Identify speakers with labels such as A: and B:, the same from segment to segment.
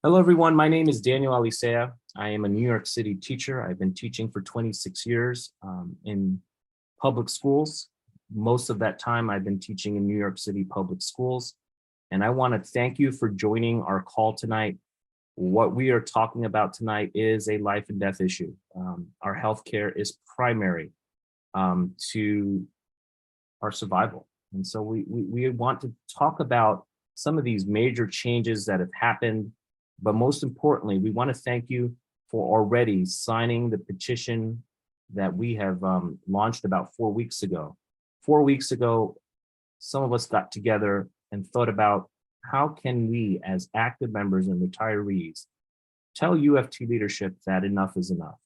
A: Hello, everyone. My name is Daniel Alisea. I am a New York City teacher. I've been teaching for 26 years in public schools. Most of that time I've been teaching in New York City public schools. And I want to thank you for joining our call tonight. What we are talking about tonight is a life and death issue. Our healthcare is primary to our survival. And so we want to talk about some of these major changes that have happened. But most importantly, we want to thank you for already signing the petition that we have launched about 4 weeks ago. 4 weeks ago, some of us got together and thought about how can we, as active members and retirees, tell UFT leadership that enough is enough,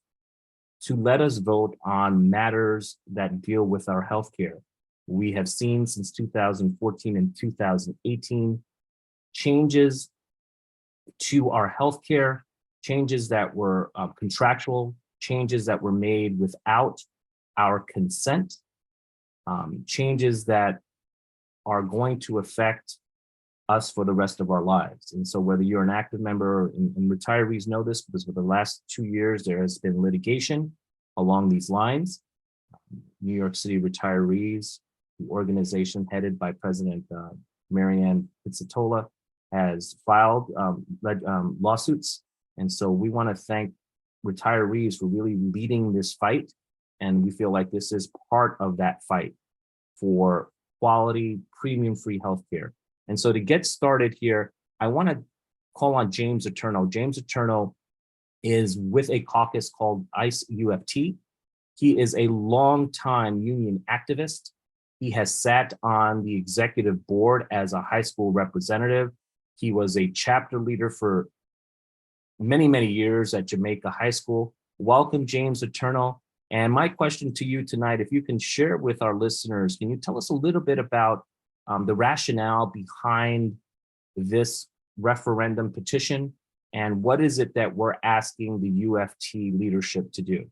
A: to let us vote on matters that deal with our healthcare. We have seen since 2014 and 2018 changes to our healthcare, changes that were contractual, changes that were made without our consent, changes that are going to affect us for the rest of our lives. And so whether you're an active member, and retirees know this because for the last 2 years, there has been litigation along these lines. New York City retirees, the organization headed by President Marianne Pizzitola, has filed lawsuits. And so we want to thank retirees for really leading this fight. And we feel like this is part of that fight for quality, premium-free healthcare. And so to get started here, I want to call on James Eterno. James Eterno is with a caucus called ICE UFT. He is a longtime union activist. He has sat on the executive board as a high school representative. He was a chapter leader for many, many years at Jamaica High School. Welcome, James Eterno. And my question to you tonight, if you can share with our listeners, can you tell us a little bit about the rationale behind this referendum petition, and what is it that we're asking the UFT leadership to do?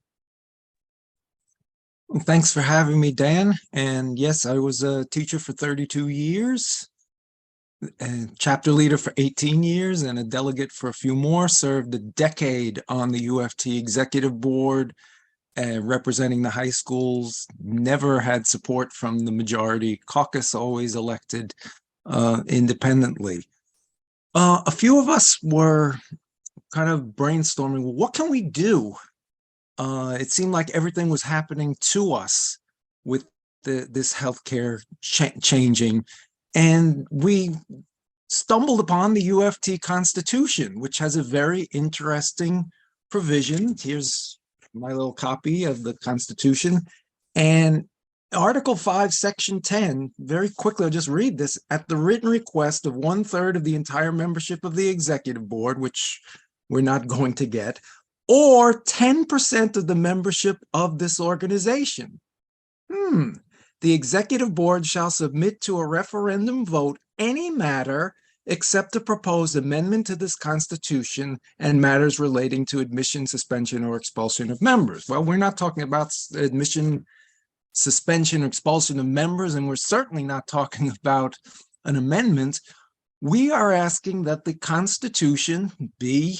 B: Thanks for having me, Dan. And yes, I was a teacher for 32 years. And chapter leader for 18 years and a delegate for a few more, served a decade on the UFT executive board, representing the high schools, never had support from the majority caucus, always elected independently. A few of us were kind of brainstorming, well, what can we do? It seemed like everything was happening to us with this healthcare changing. And we stumbled upon the UFT Constitution, which has a very interesting provision. Here's my little copy of the Constitution. And Article 5, Section 10, very quickly, I'll just read this. At the written request of 1/3 of the entire membership of the Executive Board, which we're not going to get, or 10% of the membership of this organization. The Executive Board shall submit to a referendum vote any matter except a proposed amendment to this Constitution and matters relating to admission, suspension, or expulsion of members. Well, we're not talking about admission, suspension, or expulsion of members, and we're certainly not talking about an amendment. We are asking that the Constitution be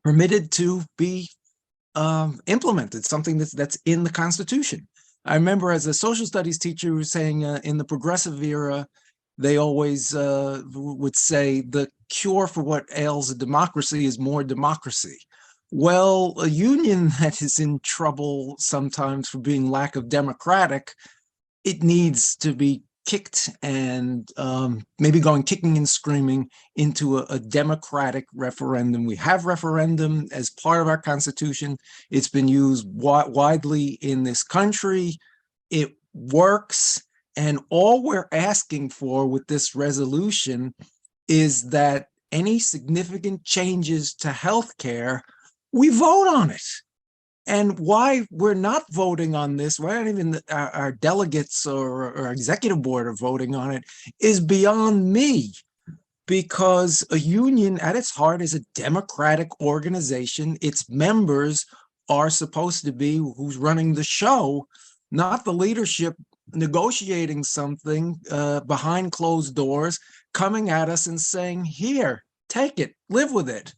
B: permitted to be implemented, something that's in the Constitution. I remember as a social studies teacher who was saying in the progressive era, they always would say the cure for what ails a democracy is more democracy. Well, a union that is in trouble sometimes for being lack of democratic, it needs to be kicked and maybe going kicking and screaming into a democratic referendum. We have referendum as part of our Constitution. It's been used widely in this country. It works. And all we're asking for with this resolution is that any significant changes to healthcare, we vote on it. And why we're not voting on this, why not even our delegates or our executive board are voting on it, is beyond me. Because a union at its heart is a democratic organization. Its members are supposed to be who's running the show, not the leadership negotiating something behind closed doors, coming at us and saying, here, take it, live with it.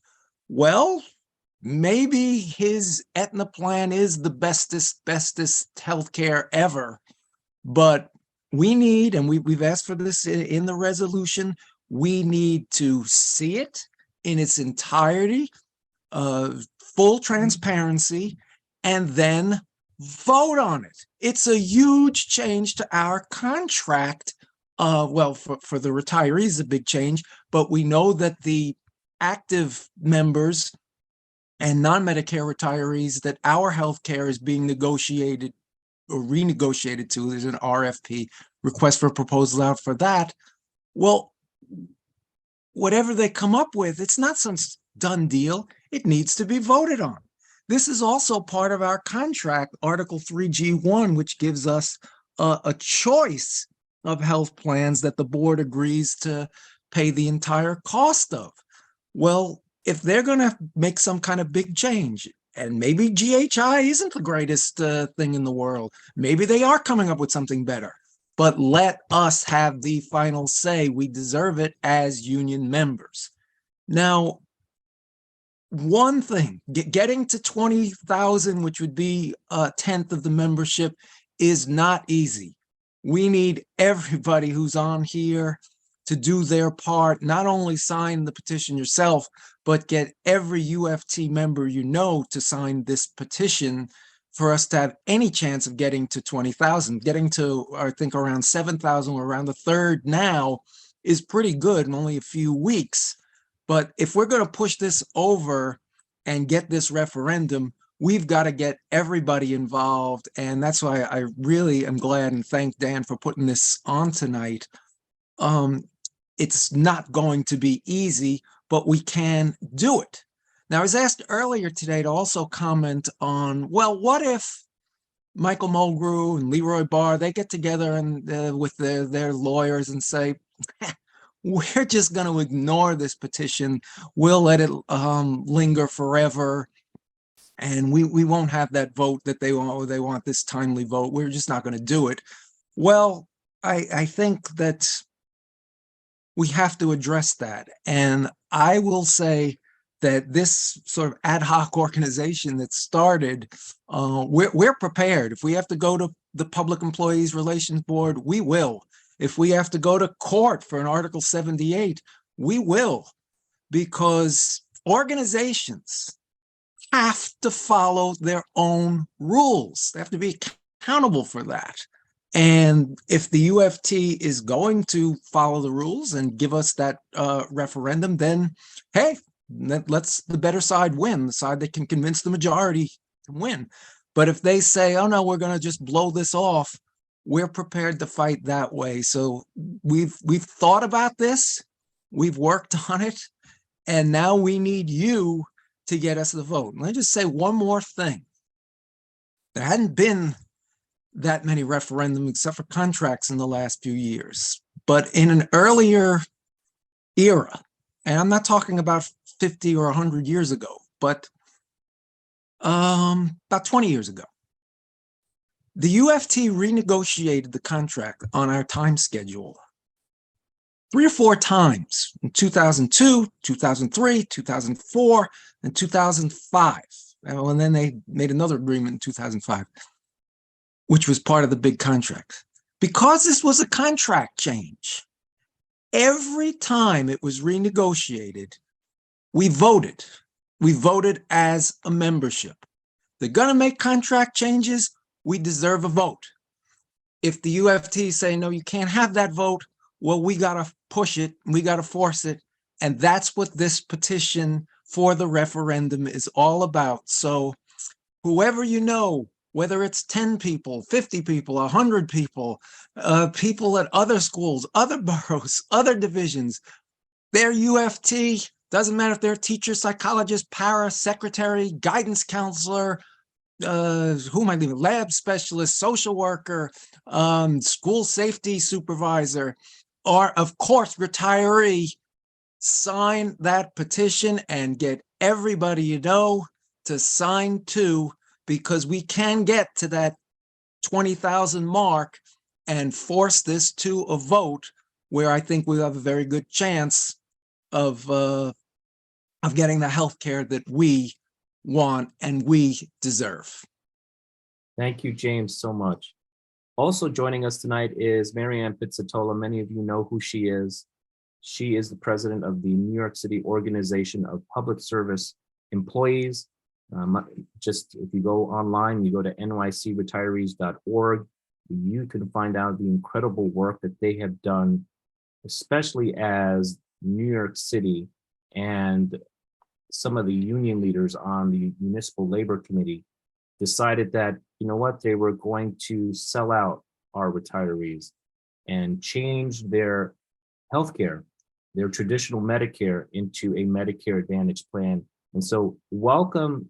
B: Well, maybe his Aetna plan is the bestest healthcare ever, but we need, and we've asked for this in the resolution, we need to see it in its entirety, full transparency, and then vote on it. It's a huge change to our contract. Well, for the retirees, a big change, but we know that the active members and non-Medicare retirees, that our health care is being negotiated or renegotiated to. There's an RFP, request for proposal out for that. Well, whatever they come up with, it's not some done deal. It needs to be voted on. This is also part of our contract, Article 3G1, which gives us a choice of health plans that the board agrees to pay the entire cost of. Well, if they're going to make some kind of big change, and maybe GHI isn't the greatest thing in the world, maybe they are coming up with something better, but let us have the final say. We deserve it as union members. Now, one thing, getting to 20,000, which would be a tenth of the membership, is not easy. We need everybody who's on here to do their part, not only sign the petition yourself, but get every UFT member you know to sign this petition for us to have any chance of getting to 20,000. Getting to, I think, around 7,000, we're around the third now, is pretty good in only a few weeks. But if we're going to push this over and get this referendum, we've got to get everybody involved. And that's why I really am glad and thank Dan for putting this on tonight. It's not going to be easy, but we can do it. Now, I was asked earlier today to also comment on, well, what if Michael Mulgrew and Leroy Barr, they get together and with their lawyers and say, we're just going to ignore this petition. We'll let it linger forever. And we won't have that vote that they want this timely vote. We're just not going to do it. Well, I think that we have to address that. And I will say that this sort of ad hoc organization that started, we're prepared. If we have to go to the Public Employees Relations Board, we will. If we have to go to court for an Article 78, we will, because organizations have to follow their own rules. They have to be accountable for that. And if the UFT is going to follow the rules and give us that referendum, then hey, let's the better side win, the side that can convince the majority to win. But if they say, oh no, we're going to just blow this off, we're prepared to fight that way. So we've thought about this, we've worked on it, and now we need you to get us the vote. And let me just say one more thing. There hadn't been that many referendums except for contracts in the last few years. But in an earlier era, and I'm not talking about 50 or 100 years ago, but about 20 years ago, the UFT renegotiated the contract on our time schedule 3 or 4 times in 2002, 2003, 2004, and 2005. And then they made another agreement in 2005, which was part of the big contract. Because this was a contract change, every time it was renegotiated, we voted. We voted as a membership. They're going to make contract changes, we deserve a vote. If the UFT say, no, you can't have that vote, well, we got to push it, we got to force it. And that's what this petition for the referendum is all about. So whoever you know, whether it's 10 people, 50 people, 100 people, people at other schools, other boroughs, other divisions, their UFT, doesn't matter if they're a teacher, psychologist, para, secretary, guidance counselor, who am I leaving? Lab specialist, social worker, school safety supervisor, or of course, retiree, sign that petition and get everybody you know to sign too, because we can get to that 20,000 mark and force this to a vote where I think we'll have a very good chance of of getting the health care that we want and we deserve.
A: Thank you, James, so much. Also joining us tonight is Marianne Pizzitola. Many of you know who she is. She is the president of the New York City Organization of Public Service Employees. Just if you go online, you go to nycretirees.org, you can find out the incredible work that they have done, especially as New York City and some of the union leaders on the Municipal Labor Committee decided that, you know what, they were going to sell out our retirees and change their healthcare, their traditional Medicare, into a Medicare Advantage plan. And so welcome,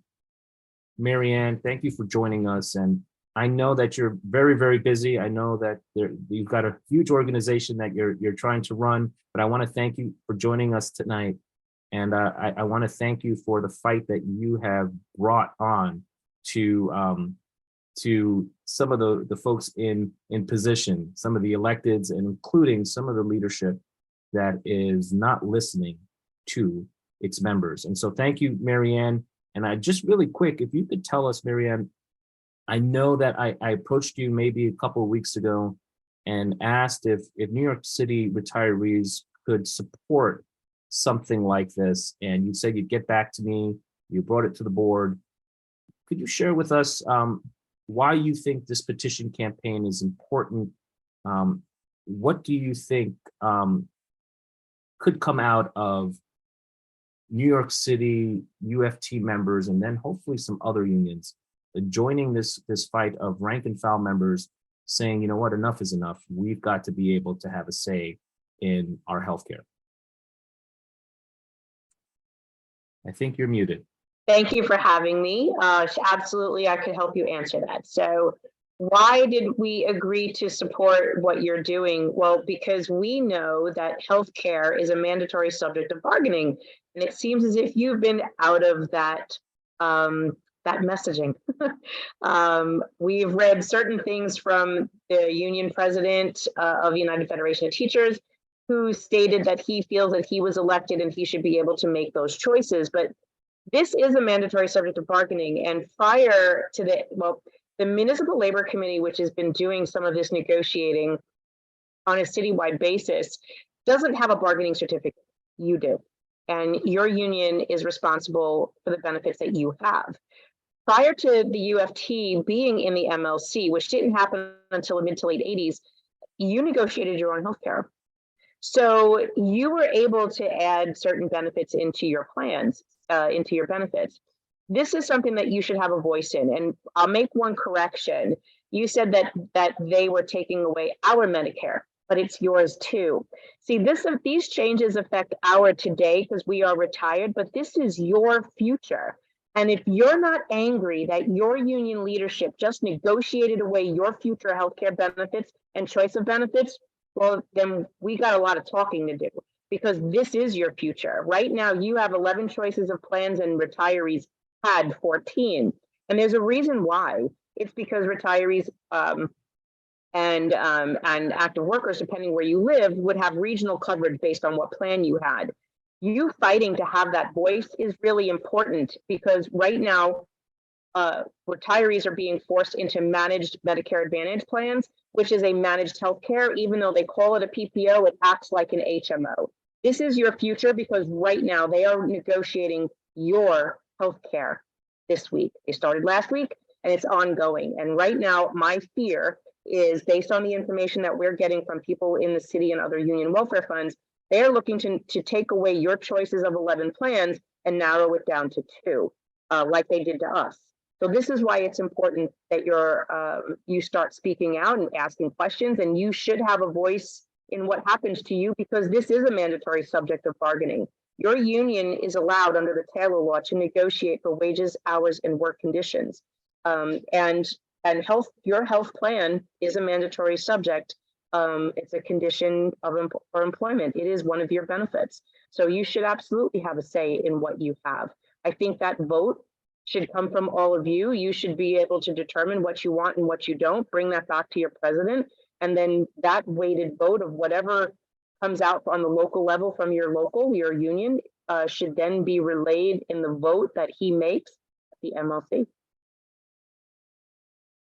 A: Marianne. Thank you for joining us. And I know that you're very, very busy. I know that you've got a huge organization that you're trying to run, but I want to thank you for joining us tonight. And I want to thank you for the fight that you have brought on to some of the folks in position, some of the electeds, and including some of the leadership that is not listening to its members. And so thank you, Marianne. And I just really quick, if you could tell us, Marianne, I know that I approached you maybe a couple of weeks ago and asked if New York City retirees could support something like this. And you said you'd get back to me. You brought it to the board. Could you share with us why you think this petition campaign is important? What do you think could come out of New York City UFT members, and then hopefully some other unions joining this fight of rank and file members saying, you know what, enough is enough. We've got to be able to have a say in our healthcare. I think you're muted.
C: Thank you for having me. Absolutely, I could help you answer that. So why did we agree to support what you're doing? Well, because we know that healthcare is a mandatory subject of bargaining. And it seems as if you've been out of that, that messaging. We've read certain things from the union president of the United Federation of Teachers, who stated that he feels that he was elected and he should be able to make those choices. But this is a mandatory subject of bargaining. And prior to the Municipal Labor Committee, which has been doing some of this negotiating on a citywide basis, doesn't have a bargaining certificate. You do. And your union is responsible for the benefits that you have. Prior to the UFT being in the MLC, which didn't happen until the mid to late 80s, you negotiated your own healthcare. So you were able to add certain benefits into your plans, into your benefits. This is something that you should have a voice in. And I'll make one correction. You said that they were taking away our Medicare, but it's yours too. See, these changes affect our today because we are retired, but this is your future. And if you're not angry that your union leadership just negotiated away your future healthcare benefits and choice of benefits, well, then we got a lot of talking to do, because this is your future. Right now, you have 11 choices of plans and retirees had 14. And there's a reason why. It's because retirees and active workers, depending where you live, would have regional coverage based on what plan you had. You fighting to have that voice is really important, because right now, retirees are being forced into managed Medicare Advantage plans, which is a managed healthcare. Even though they call it a PPO, it acts like an HMO. This is your future, because right now they are negotiating your healthcare this week. They started last week and it's ongoing. And right now, my fear is, based on the information that we're getting from people in the city and other union welfare funds, they're looking to take away your choices of 11 plans and narrow it down to 2, like they did to us. So this is why it's important that you start speaking out and asking questions, and you should have a voice in what happens to you, because this is a mandatory subject of bargaining. Your union is allowed under the Taylor Law to negotiate for wages, hours, and work conditions. And your health plan is a mandatory subject. It's a condition for employment. It is one of your benefits. So you should absolutely have a say in what you have. I think that vote should come from all of you. You should be able to determine what you want and what you don't, bring that back to your president, and then that weighted vote of whatever comes out on the local level from your union should then be relayed in the vote that he makes at the MLC.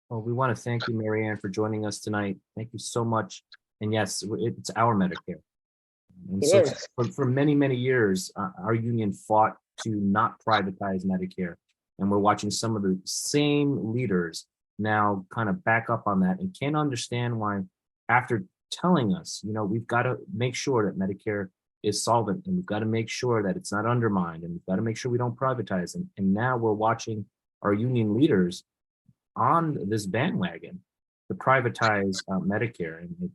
A: Well, we want to thank you, Marianne, for joining us tonight. Thank you so much. And yes, it's our Medicare. And
C: It
A: so
C: is.
A: for many, many years, our union fought to not privatize Medicare. And we're watching some of the same leaders now kind of back up on that and can't understand why, after telling us, we've got to make sure that Medicare is solvent, and we've got to make sure that it's not undermined, and we've got to make sure we don't privatize it. And now we're watching our union leaders on this bandwagon to privatize Medicare. And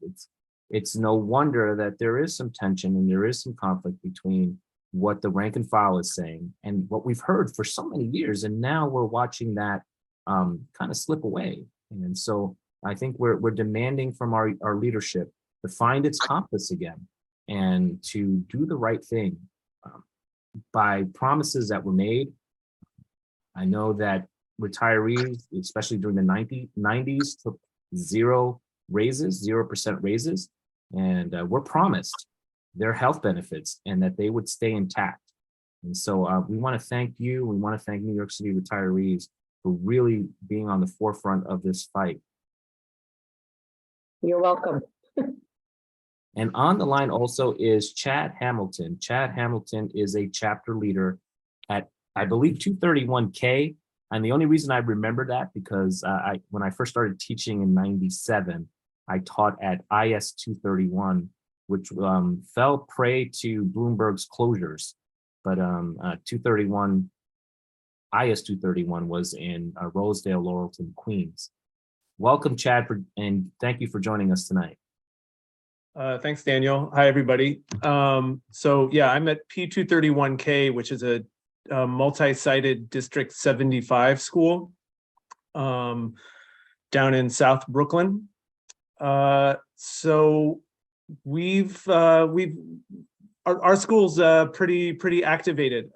A: it's no wonder that there is some tension and there is some conflict between what the rank and file is saying and what we've heard for so many years. And now we're watching that kind of slip away. And so I think we're demanding from our leadership to find its compass again and to do the right thing by promises that were made. I know that retirees, especially during the 90s, took 0% raises, and were promised their health benefits and that they would stay intact. And so we want to thank you. We want to thank New York City retirees for really being on the forefront of this fight.
C: You're welcome.
A: And on the line also is Chad Hamilton. Chad Hamilton is a chapter leader at, I believe, 231K. And the only reason I remember that because when I first started teaching in '97, I taught at IS 231, which fell prey to Bloomberg's closures. But IS 231 was in Rosedale, Laurelton, Queens. Welcome, Chad, and thank you for joining us tonight.
D: Thanks, Daniel. Hi, everybody. So yeah, I'm at P231K, which is a multi-sited District 75 school down in South Brooklyn. So our school's pretty activated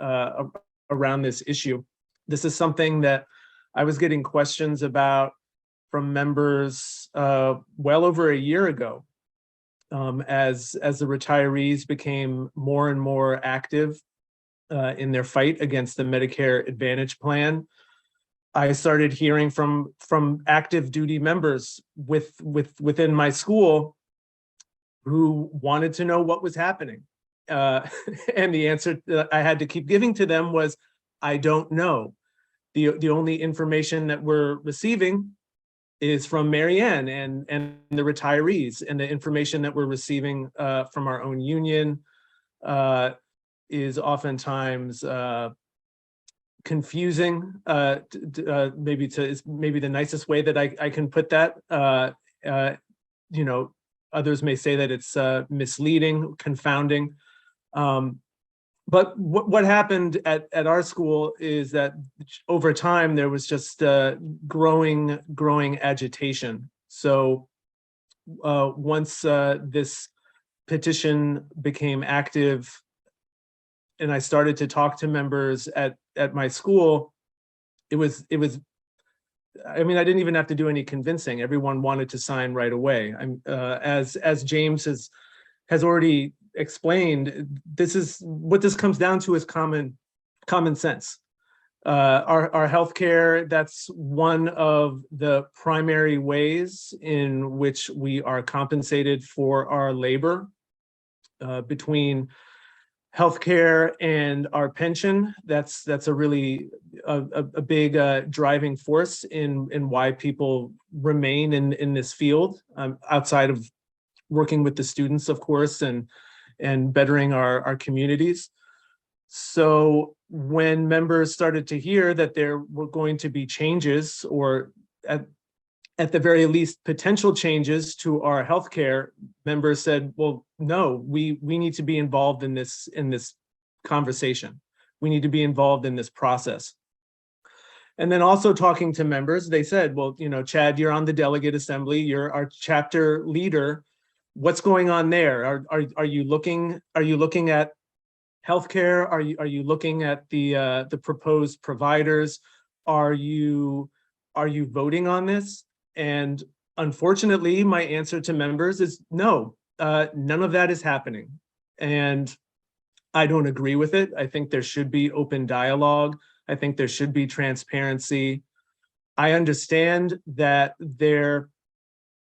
D: around this issue. This is something that I was getting questions about from members well over a year ago, as the retirees became more and more active in their fight against the Medicare Advantage plan. I started hearing from active duty members within my school who wanted to know what was happening. And the answer that I had to keep giving to them was, I don't know. The only information that we're receiving is from Marianne and the retirees, and the information that we're receiving from our own union is oftentimes confusing. Maybe the nicest way that I can put that. Others may say that it's misleading, confounding. But what happened at our school is that over time there was just growing agitation. So once this petition became active and I started to talk to members at my school, it was I mean, I didn't even have to do any convincing. Everyone wanted to sign right away. As James has already explained, this is what this comes down to is common sense. Our healthcare, that's one of the primary ways in which we are compensated for our labor. Between healthcare and our pension, that's a really a big driving force in why people remain in this field, outside of working with the students, of course, and bettering our communities. So when members started to hear that there were going to be changes, or at the very least potential changes to our healthcare, members said, well, no, we need to be involved in this conversation. We need to be involved in this process. And then also talking to members, they said, well, Chad, you're on the delegate assembly, you're our chapter leader. What's going on there? Are you looking at healthcare? Are you looking at the proposed providers? Are you voting on this? And unfortunately, my answer to members is no. None of that is happening. And I don't agree with it. I think there should be open dialogue. I think there should be transparency. I understand that there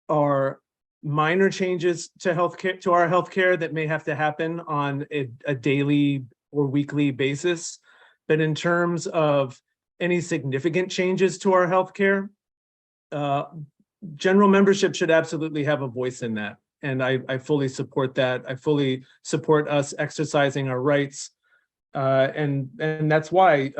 D: are minor changes to healthcare, to our healthcare, that may have to happen on a daily or weekly basis. But in terms of any significant changes to our healthcare, general membership should absolutely have a voice in that. And I fully support that. I fully support us exercising our rights. And that's why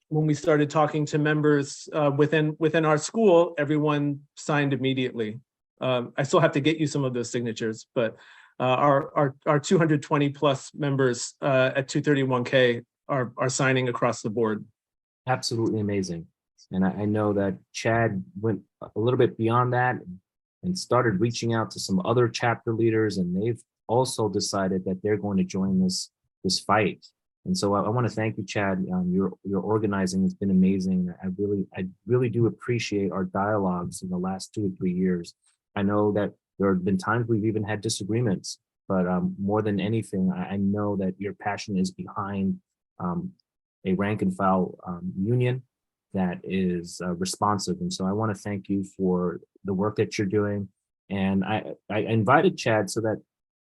D: when we started talking to members within our school, everyone signed immediately. I still have to get you some of those signatures, but our 220 plus members at 231K are signing across the board.
A: Absolutely amazing. And I know that Chad went a little bit beyond that and started reaching out to some other chapter leaders, and they've also decided that they're going to join this fight. And so I want to thank you, Chad. Your organizing has been amazing. I really do appreciate our dialogues in the last 2 or 3 years. I know that there have been times we've even had disagreements, but more than anything, I know that your passion is behind a rank and file union that is responsive. And so I want to thank you for the work that you're doing. And I invited Chad so that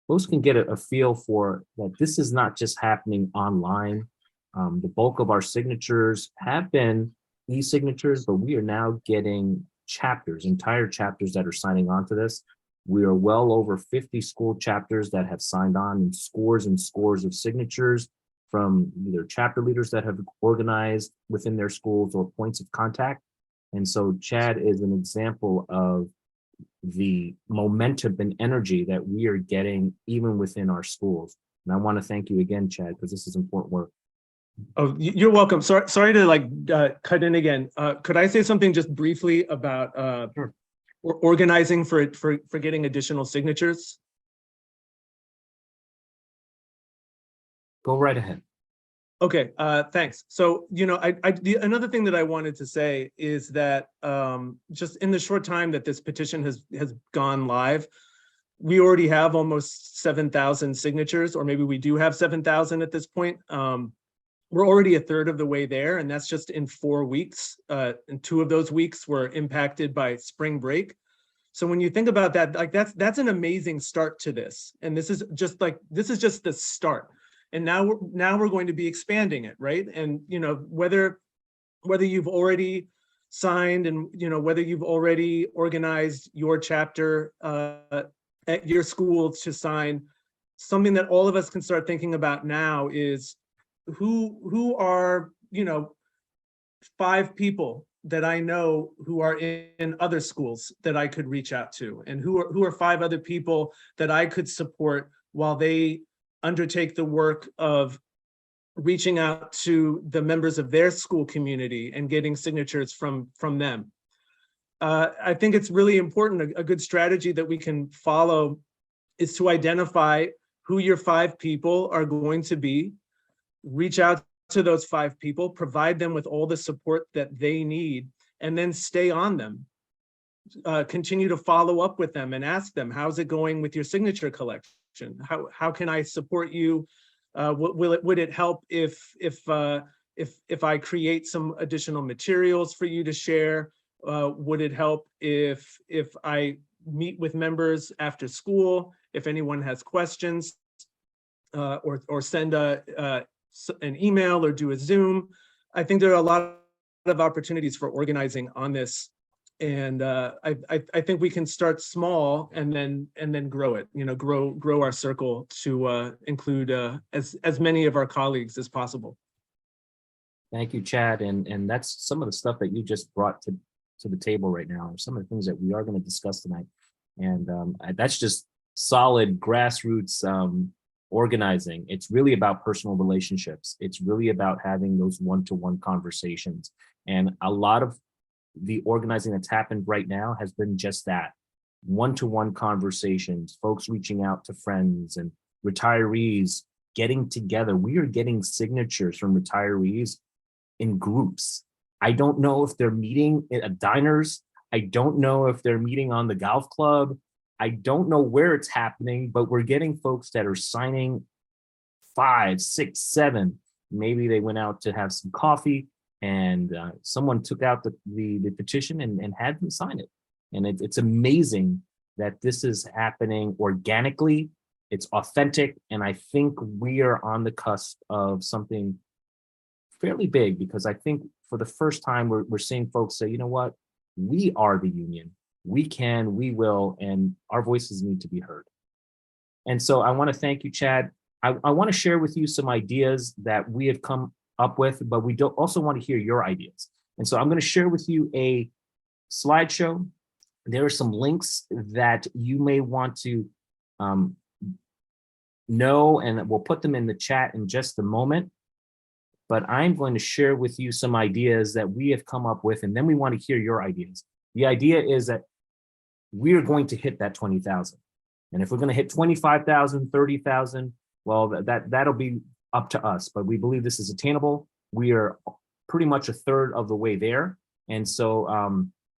A: folks can get a feel for that this is not just happening online. The bulk of our signatures have been e-signatures, but we are now getting chapters, entire chapters that are signing on to this. We are well over 50 school chapters that have signed on, and scores of signatures from either chapter leaders that have organized within their schools or points of contact. And so Chad is an example of the momentum and energy that we are getting even within our schools. And I want to thank you again, Chad, because this is important work.
D: Oh, you're welcome. Sorry to cut in again. Could I say something just briefly about
A: Sure.
D: Organizing for getting additional signatures?
A: Go right ahead.
D: Okay, thanks. So, another thing that I wanted to say is that just in the short time that this petition has gone live, we already have almost 7,000 signatures, or maybe we do have 7,000 at this point. We're already a third of the way there, and that's just in 4 weeks. And 2 of those weeks were impacted by spring break. So when you think about that, like that's an amazing start to this. And this is just the start. And now we're going to be expanding it, right? And whether you've already signed and whether you've already organized your chapter at your school to sign, something that all of us can start thinking about now is who are 5 people that I know who are in other schools that I could reach out to, and who are 5 other people that I could support while they undertake the work of reaching out to the members of their school community and getting signatures from them. I think it's really important. A good strategy that we can follow is to identify who your 5 people are going to be, reach out to those 5 people, provide them with all the support that they need, and then stay on them. Continue to follow up with them and ask them, how's it going with your signature collection? How can I support you? Would it help if I create some additional materials for you to share? Would it help if I meet with members after school? If anyone has questions, or send an email or do a Zoom. I think there are a lot of opportunities for organizing on this. And I think we can start small and then grow it, grow our circle to include as many of our colleagues as possible.
A: Thank you, Chad. And that's some of the stuff that you just brought to the table right now, or some of the things that we are going to discuss tonight. And that's just solid grassroots organizing. It's really about personal relationships. It's really about having those one-to-one conversations. And a lot of the organizing that's happened right now has been just that, one-to-one conversations, folks reaching out to friends and retirees getting together. We are getting signatures from retirees in groups. I don't know if they're meeting at diners. I don't know if they're meeting on the golf club. I don't know where it's happening, but we're getting folks that are signing 5, 6, 7. Maybe they went out to have some coffee, and someone took out the petition and had them sign it. And it's amazing that this is happening organically. It's authentic, and I think we are on the cusp of something fairly big, because I think for the first time we're seeing folks say, you know what, we are the union. We can, we will, and our voices need to be heard. And so I want to thank you, Chad. I want to share with you some ideas that we have come up with, but we don't also want to hear your ideas. And so I'm going to share with you a slideshow. There are some links that you may want to know, and we'll put them in the chat in just a moment. But I'm going to share with you some ideas that we have come up with, and then we want to hear your ideas. The idea is that we are going to hit that 20,000. And if we're going to hit 25,000, 30,000, well, that'll be up to us. But we believe this is attainable. We are pretty much a third of the way there. And so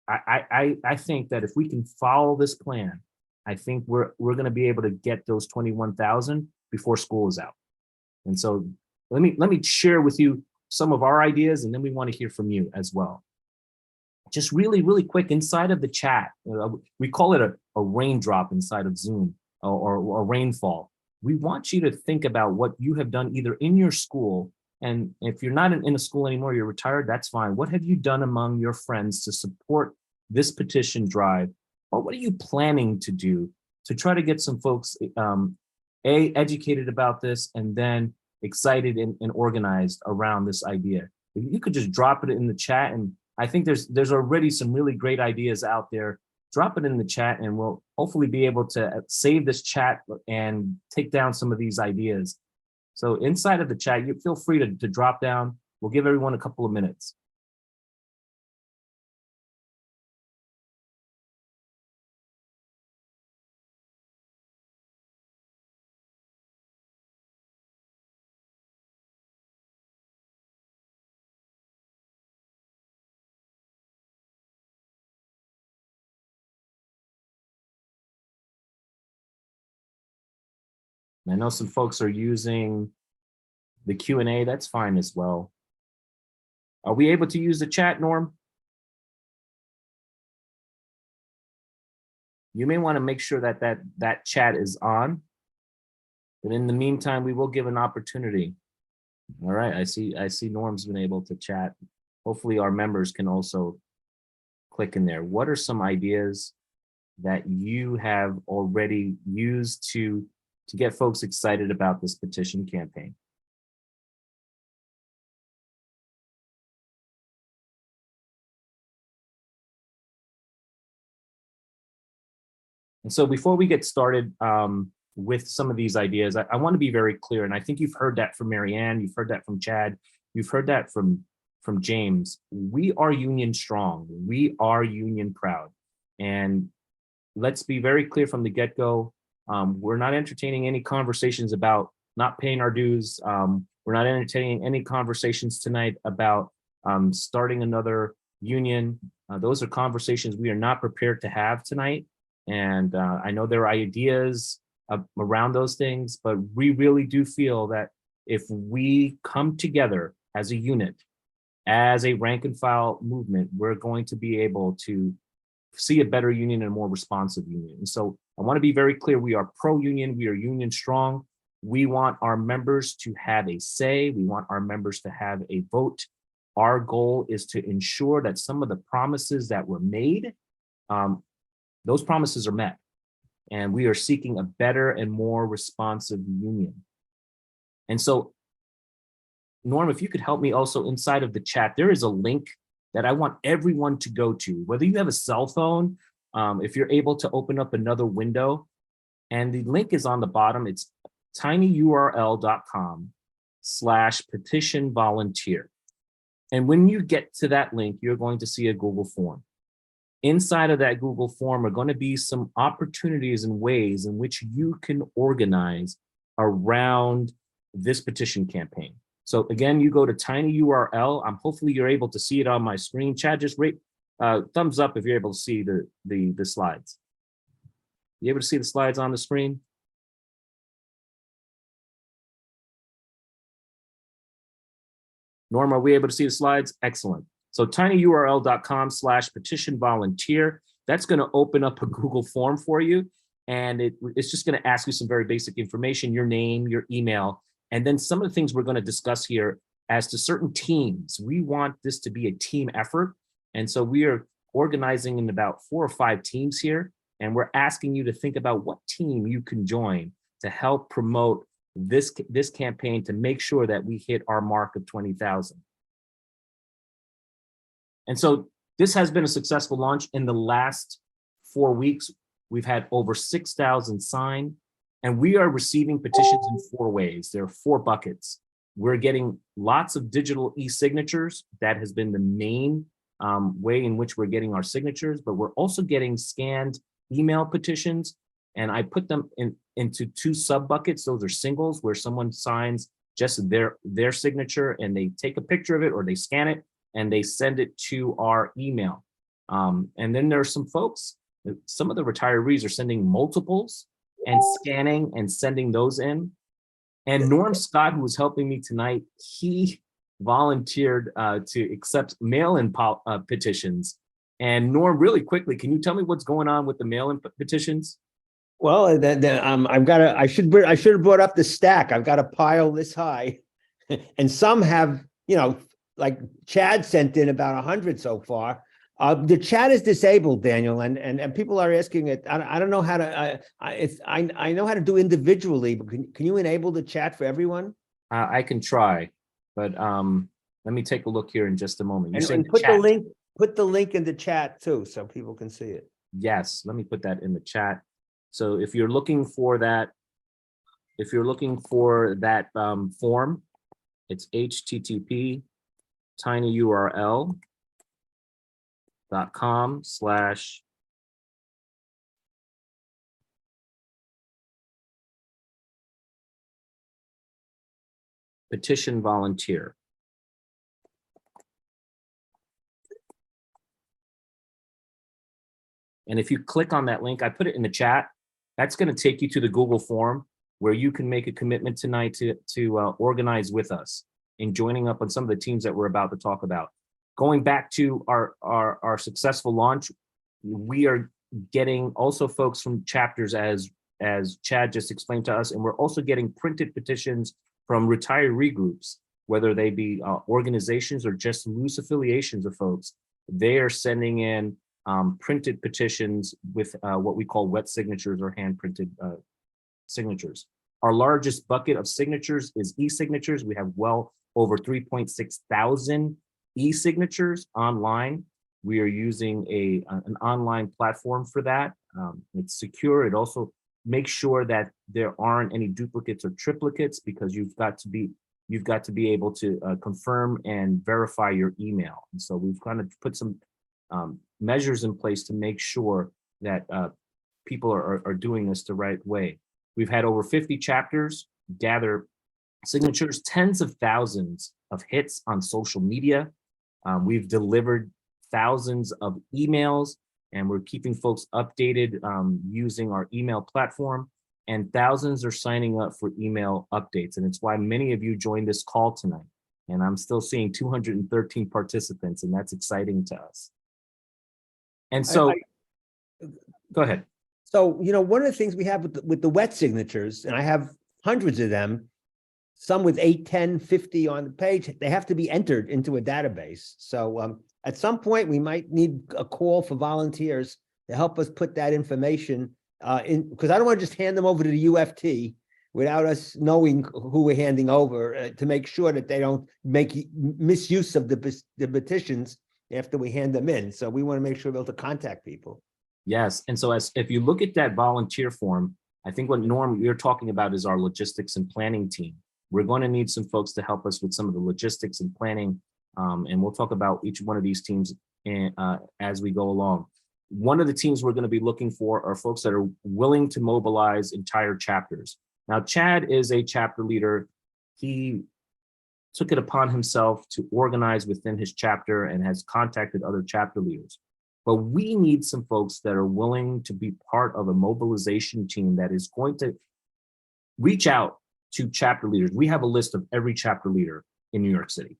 A: I think that if we can follow this plan, I think we're going to be able to get those 21,000 before school is out. And so let me share with you some of our ideas, and then we want to hear from you as well. Just really, really quick, inside of the chat, we call it a raindrop inside of Zoom, or a rainfall. We want you to think about what you have done either in your school, and if you're not in a school anymore, you're retired, that's fine. What have you done among your friends to support this petition drive? Or what are you planning to do to try to get some folks, educated about this, and then excited and organized around this idea? If you could just drop it in the chat, and I think there's already some really great ideas out there. Drop it in the chat, and we'll hopefully be able to save this chat and take down some of these ideas. So inside of the chat, you feel free to drop down. We'll give everyone a couple of minutes. I know some folks are using the Q&A. That's fine as well. Are we able to use the chat, Norm? You may want to make sure that chat is on. But in the meantime, we will give an opportunity. All right, I see Norm's been able to chat. Hopefully our members can also click in there. What are some ideas that you have already used to get folks excited about this petition campaign? And so before we get started with some of these ideas, I want to be very clear, and I think you've heard that from Marianne, you've heard that from Chad, you've heard that from James. We are union strong, we are union proud. And let's be very clear from the get-go. We're not entertaining any conversations about not paying our dues. We're not entertaining any conversations tonight about starting another union. Those are conversations we are not prepared to have tonight. And I know there are ideas around those things, but we really do feel that if we come together as a unit, as a rank and file movement, we're going to be able to see a better union and a more responsive union. And so I want to be very clear, we are pro-union, we are union strong. We want our members to have a say. We want our members to have a vote. Our goal is to ensure that some of the promises that were made, those promises are met. And we are seeking a better and more responsive union. And so, Norm, if you could help me also inside of the chat, there is a link that I want everyone to go to, whether you have a cell phone, if you're able to open up another window, and the link is on the bottom. It's tinyurl.com/petition volunteer. And when you get to that link, you're going to see a Google form. Inside of that Google form are going to be some opportunities and ways in which you can organize around this petition campaign. So again, you go to tinyurl. Hopefully you're able to see it on my screen. Chad, just rate thumbs up if you're able to see the slides. You able to see the slides on the screen? Norm, are we able to see the slides? Excellent. So tinyurl.com/petition volunteer. That's going to open up a Google form for you. And it's just going to ask you some very basic information, your name, your email, and then some of the things we're going to discuss here as to certain teams. We want this to be a team effort. And so we are organizing in about 4 or 5 teams here. And we're asking you to think about what team you can join to help promote this campaign to make sure that we hit our mark of 20,000. And so this has been a successful launch. In the last 4 weeks, we've had over 6,000 signed, and we are receiving petitions in 4 ways. There are 4 buckets. We're getting lots of digital e-signatures. That has been the main way in which we're getting our signatures, but we're also getting scanned email petitions. And I put them into 2 sub buckets. Those are singles where someone signs just their signature and they take a picture of it or they scan it and they send it to our email. And then there are some folks, some of the retirees are sending multiples and scanning and sending those in. And Norm Scott, who was helping me tonight, he volunteered to accept mail-in petitions. And Norm, really quickly, can you tell me what's going on with the mail-in petitions?
E: Well, I should have brought up the stack. I've got a pile this high, and some have, like Chad sent in about 100 so far. The chat is disabled, Daniel, and people are asking it. I don't know how to. I know how to do individually, but can you enable the chat for everyone?
A: I can try, but let me take a look here in just a moment. You're saying
E: And put
A: chat.
E: the link. Put the link in the chat too, so people can see it.
A: Yes, let me put that in the chat. So if you're looking for that, form, it's http://petition volunteer. And if you click on that link, I put it in the chat, that's going to take you to the Google form where you can make a commitment tonight to organize with us in joining up on some of the teams that we're about to talk about. Going back to our successful launch, we are getting also folks from chapters as Chad just explained to us, and we're also getting printed petitions from retiree groups, whether they be organizations or just loose affiliations of folks. They are sending in printed petitions with what we call wet signatures or hand printed signatures. Our largest bucket of signatures is e-signatures. We have well over 3.6 thousand e-signatures online. We are using an online platform for that. It's secure. It also makes sure that there aren't any duplicates or triplicates, because you've got to be able to confirm and verify your email. And so we've kind of put some measures in place to make sure that people are doing this the right way. We've had over 50 chapters gather signatures, tens of thousands of hits on social media. We've delivered thousands of emails, and we're keeping folks updated using our email platform, and thousands are signing up for email updates. And it's why many of you joined this call tonight. And I'm still seeing 213 participants, and that's exciting to us. And so, go ahead.
E: So, one of the things we have with the wet signatures, and I have hundreds of them, some with 8, 10, 50 on the page, they have to be entered into a database. So at some point, we might need a call for volunteers to help us put that information in, because I don't want to just hand them over to the UFT without us knowing who we're handing over, to make sure that they don't make misuse of the petitions after we hand them in. So we want to make sure we're able to contact people.
A: Yes, and so if you look at that volunteer form, I think what Norm, you're talking about is our logistics and planning team. We're going to need some folks to help us with some of the logistics and planning, and we'll talk about each one of these teams as we go along. One of the teams we're going to be looking for are folks that are willing to mobilize entire chapters. Now, Chad is a chapter leader. He took it upon himself to organize within his chapter and has contacted other chapter leaders. But we need some folks that are willing to be part of a mobilization team that is going to reach out to chapter leaders. We have a list of every chapter leader in New York City.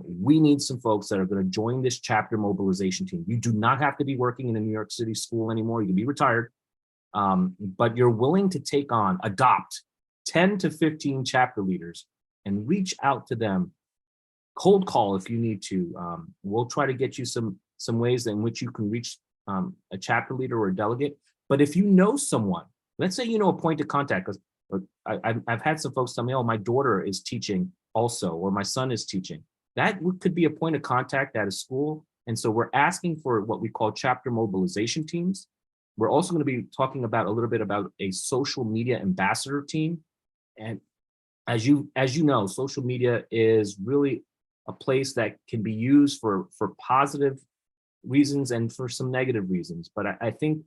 A: We need some folks that are going to join this chapter mobilization team. You do not have to be working in a New York City school anymore. You can be retired, but you're willing to adopt 10 to 15 chapter leaders and reach out to them. Cold call if you need to. We'll try to get you some ways in which you can reach a chapter leader or a delegate. But if you know someone, let's say you know a point of contact, because I've had some folks tell me, oh, my daughter is teaching also, or my son is teaching. That could be a point of contact at a school. And so we're asking for what we call chapter mobilization teams. We're also going to be talking about a little bit about a social media ambassador team. And as you know, social media is really a place that can be used for positive reasons and for some negative reasons. But I think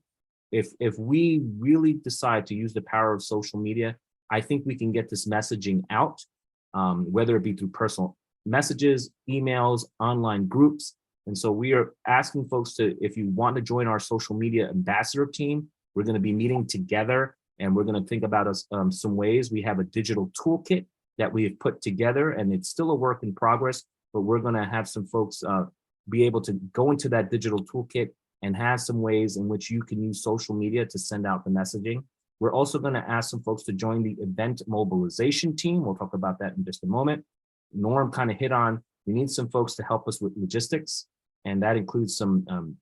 A: if we really decide to use the power of social media, I think we can get this messaging out, whether it be through personal messages, emails, online groups. And so we are asking folks to, if you want to join our social media ambassador team, we're going to be meeting together and we're going to think about some ways. We have a digital toolkit that we have put together, and it's still a work in progress, but we're going to have some folks be able to go into that digital toolkit and have some ways in which you can use social media to send out the messaging. We're also going to ask some folks to join the event mobilization team. We'll talk about that in just a moment. Norm kind of hit on, we need some folks to help us with logistics, and that includes some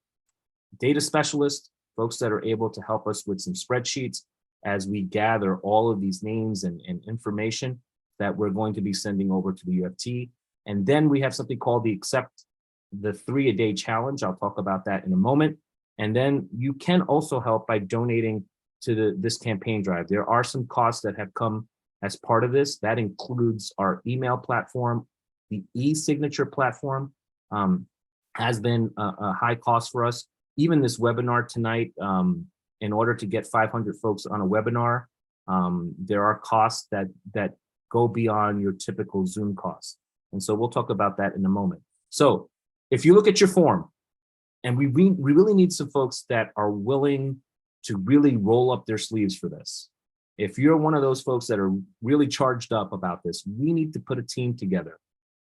A: data specialists, folks that are able to help us with some spreadsheets as we gather all of these names and information that we're going to be sending over to the UFT. And then we have something called the Accept the 3-a-day challenge. I'll talk about that in a moment. And then you can also help by donating to this campaign drive. There are some costs that have come as part of this. That includes our email platform. The e-signature platform has been a high cost for us. Even this webinar tonight, in order to get 500 folks on a webinar, there are costs that go beyond your typical Zoom costs. And so we'll talk about that in a moment. So if you look at your form, and we really need some folks that are willing to really roll up their sleeves for this. If you're one of those folks that are really charged up about this, we need to put a team together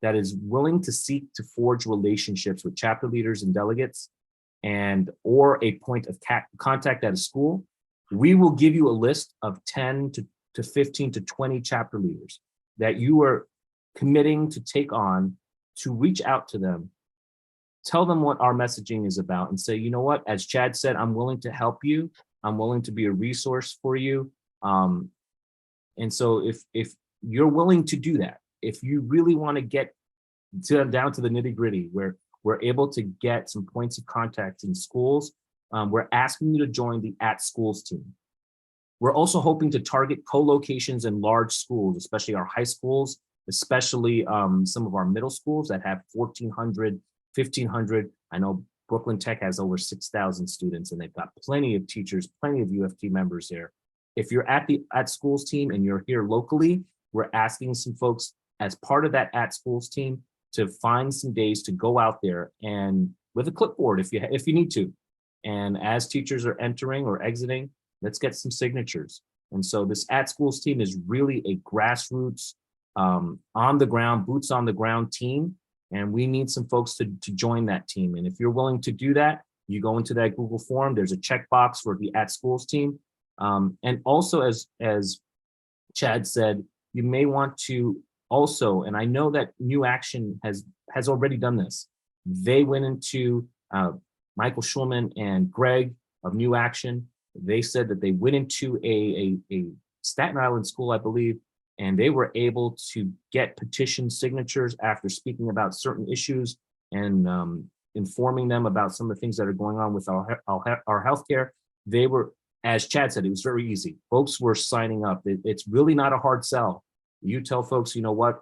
A: that is willing to seek to forge relationships with chapter leaders and delegates, and or a point of contact at a school. We will give you a list of 10 to 15 to 20 chapter leaders that you are committing to take on, to reach out to them, tell them what our messaging is about, and say, you know what, as Chad said, I'm willing to help you. I'm willing to be a resource for you. And so if you're willing to do that, if you really want to get down to the nitty gritty, where we're able to get some points of contact in schools, we're asking you to join the At Schools team. We're also hoping to target co-locations in large schools, especially our high schools, especially some of our middle schools that have 1,400, 1,500. I know Brooklyn Tech has over 6,000 students, and they've got plenty of teachers, plenty of UFT members there. If you're at the At Schools team and you're here locally, we're asking some folks as part of that At Schools team to find some days to go out there and with a clipboard if you need to. And as teachers are entering or exiting, let's get some signatures. And so this At Schools team is really a grassroots, on the ground, boots on the ground team. And we need some folks to join that team. And if you're willing to do that, you go into that Google form, there's a checkbox for the At Schools team. And also, as Chad said, you may want to also, and I know that New Action has already done this. They went into Michael Schulman and Greg of New Action. They said that they went into a Staten Island school, I believe, and they were able to get petition signatures after speaking about certain issues and informing them about some of the things that are going on with our healthcare. They were, as Chad said, it was very easy. Folks were signing up. It's really not a hard sell. You tell folks, you know what,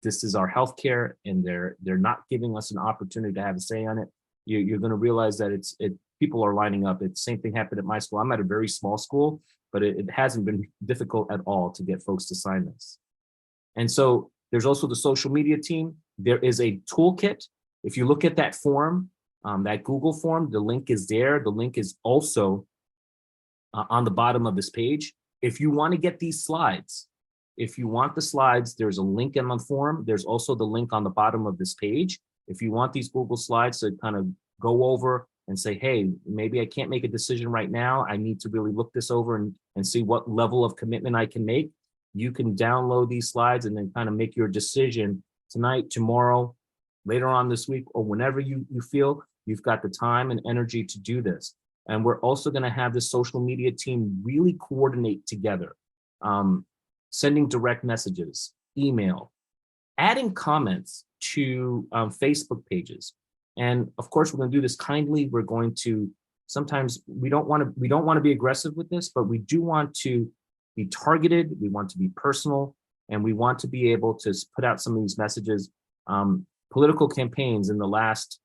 A: this is our healthcare, and they're not giving us an opportunity to have a say on it. You're going to realize that people are lining up. It's same thing happened at my school. I'm at a very small school, but it hasn't been difficult at all to get folks to sign this. And so there's also the social media team. There is a toolkit. If you look at that form, that Google form, the link is there. The link is also on the bottom of this page. If you want to get these slides, if you want the slides, there's a link in the form. There's also the link on the bottom of this page. If you want these Google Slides to kind of go over and say, hey, maybe I can't make a decision right now. I need to really look this over and see what level of commitment I can make. You can download these slides and then kind of make your decision tonight, tomorrow, later on this week, or whenever you feel you've got the time and energy to do this. And we're also going to have the social media team really coordinate together, sending direct messages, email, adding comments to Facebook pages. And of course, we're going to do this kindly. We're going to, sometimes we don't want to be aggressive with this, but we do want to be targeted. We want to be personal, and we want to be able to put out some of these messages. Political campaigns in the last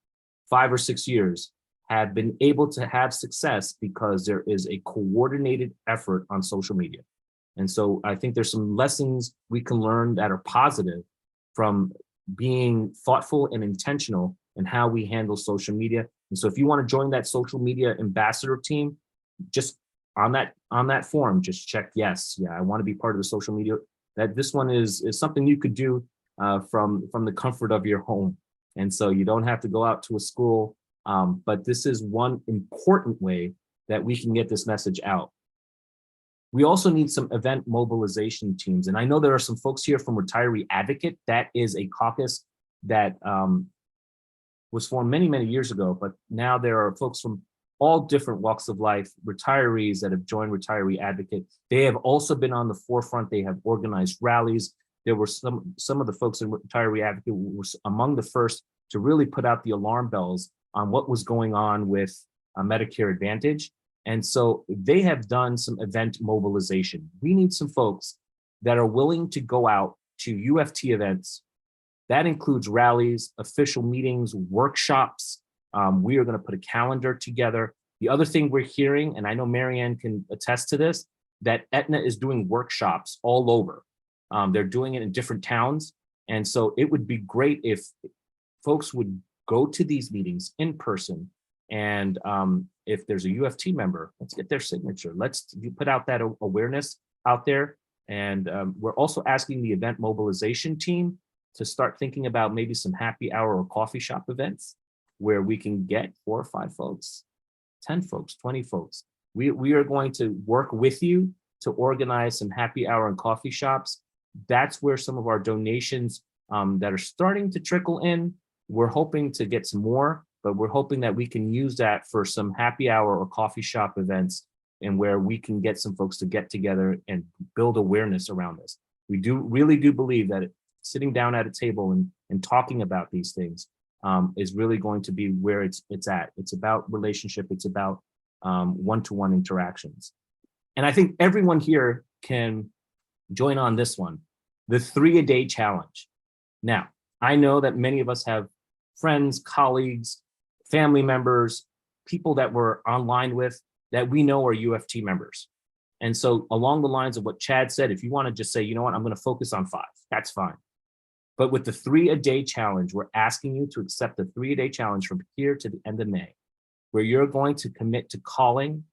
A: 5 or 6 years have been able to have success because there is a coordinated effort on social media. And so I think there's some lessons we can learn that are positive from being thoughtful and intentional in how we handle social media. And so if you want to join that social media ambassador team, just on that form, just check yes. Yeah, I want to be part of the social media. That this one is something you could do from the comfort of your home. And so you don't have to go out to a school, but this is one important way that we can get this message out. We also need some event mobilization teams. And I know there are some folks here from Retiree Advocate. That is a caucus that was formed many, many years ago, but now there are folks from all different walks of life, retirees that have joined Retiree Advocate. They have also been on the forefront. They have organized rallies. There were some of the folks in Retiree Advocate were among the first to really put out the alarm bells on what was going on with Medicare Advantage. And so they have done some event mobilization. We need some folks that are willing to go out to UFT events. That includes rallies, official meetings, workshops. We are going to put a calendar together. The other thing we're hearing, and I know Marianne can attest to this, that Aetna is doing workshops all over. They're doing it in different towns. And so it would be great if folks would go to these meetings in person. And if there's a UFT member, let's get their signature. Let's put out that awareness out there. And we're also asking the event mobilization team to start thinking about maybe some happy hour or coffee shop events where we can get 4 or 5 folks, 10 folks, 20 folks. We are going to work with you to organize some happy hour and coffee shops. That's where some of our donations that are starting to trickle in. We're hoping to get some more, but we're hoping that we can use that for some happy hour or coffee shop events, and where we can get some folks to get together and build awareness around this. We really do believe that sitting down at a table and talking about these things is really going to be where it's at. It's about relationship. It's about one-to-one interactions. And I think everyone here can join on this one, the 3-a-day challenge. Now, I know that many of us have friends, colleagues, family members, people that we're online with that we know are UFT members. And so along the lines of what Chad said, if you want to just say, you know what, I'm going to focus on 5, that's fine. But with the 3-a-day challenge, we're asking you to accept the 3-a-day challenge from here to the end of May, where you're going to commit to calling,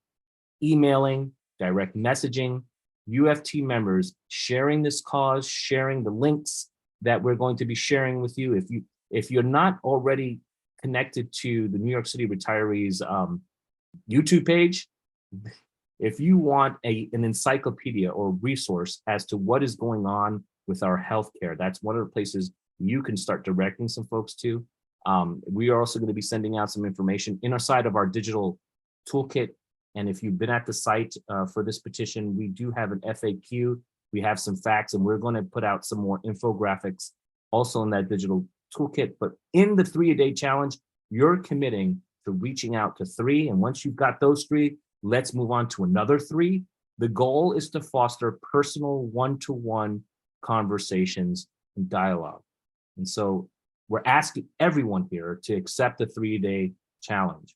A: emailing, direct messaging UFT members, sharing this cause, sharing the links that we're going to be sharing with you. If you're not already connected to the New York City Retirees YouTube page, if you want an encyclopedia or resource as to what is going on with our healthcare, that's one of the places you can start directing some folks to. We are also going to be sending out some information inside of our digital toolkit. And if you've been at the site for this petition, we do have an FAQ. We have some facts, and we're going to put out some more infographics also in that digital toolkit. But in the 3-a-day challenge, you're committing to reaching out to 3. And once you've got those 3, let's move on to another 3. The goal is to foster personal one-to-one conversations and dialogue. And so we're asking everyone here to accept the 3-a-day challenge.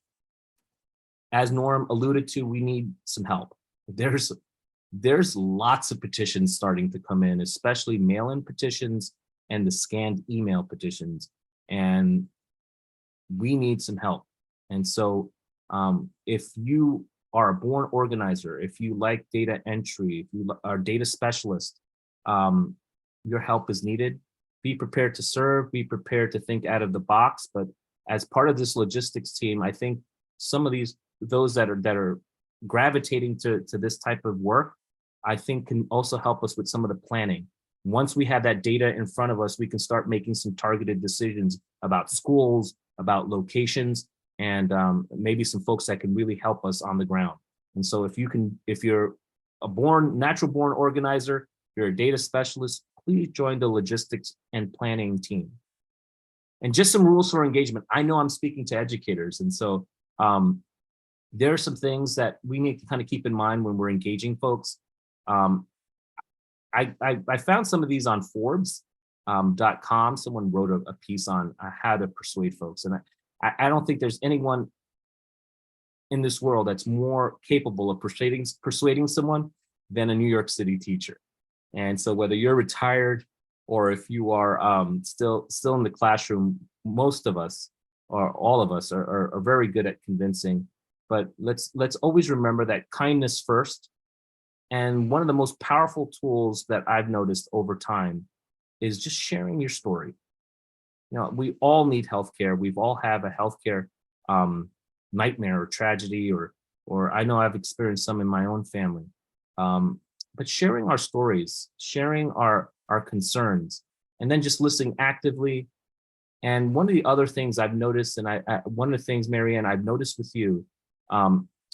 A: As Norm alluded to, we need some help. There's lots of petitions starting to come in, especially mail-in petitions and the scanned email petitions, and we need some help. And so if you are a born organizer, if you like data entry, if you are a data specialist, your help is needed. Be prepared to serve, be prepared to think out of the box. But as part of this logistics team, I think some of those that are gravitating to this type of work, I think can also help us with some of the planning. Once we have that data in front of us, we can start making some targeted decisions about schools, about locations, and maybe some folks that can really help us on the ground. And so if you're a natural born organizer, you're a data specialist, please join the logistics and planning team. And just some rules for engagement. I know I'm speaking to educators, and so there are some things that we need to kind of keep in mind when we're engaging folks. I found some of these on Forbes.com. Someone wrote a piece on how to persuade folks, and I don't think there's anyone in this world that's more capable of persuading someone than a New York City teacher. And so whether you're retired or if you are still in the classroom, most of us or all of us are very good at convincing. But let's always remember that kindness first. And one of the most powerful tools that I've noticed over time is just sharing your story. You know, we all need healthcare. We've all have a healthcare nightmare or tragedy, or I know I've experienced some in my own family. But sharing our stories, sharing our concerns, and then just listening actively. And one of the other things I've noticed, and one of the things, Marianne, I've noticed with you,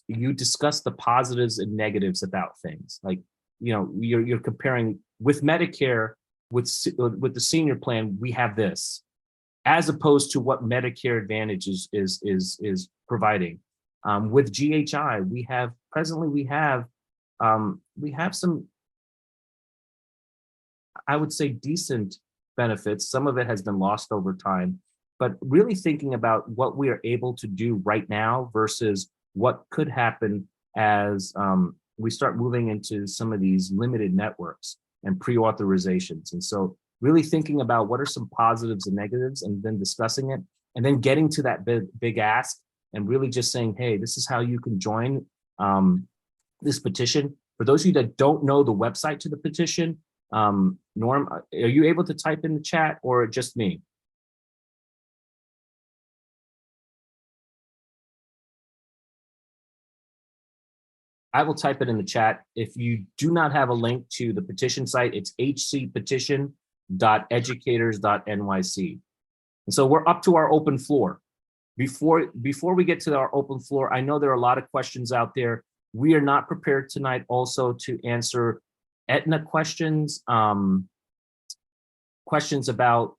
A: you discuss the positives and negatives about things. Like, you know, you're comparing with Medicare, with the senior plan, we have this, as opposed to what Medicare Advantage is providing. With GHI, we have some, I would say, decent benefits. Some of it has been lost over time, but really thinking about what we are able to do right now versus what could happen as we start moving into some of these limited networks and pre-authorizations. And so really thinking about what are some positives and negatives, and then discussing it, and then getting to that big ask, and really just saying, hey, this is how you can join this petition. For those of you that don't know the website to the petition, Norm, are you able to type in the chat, or just me? I will type it in the chat. If you do not have a link to the petition site, it's hcpetition.educators.nyc. And so we're up to our open floor. Before we get to our open floor, I know there are a lot of questions out there. We are not prepared tonight also to answer Aetna questions, questions about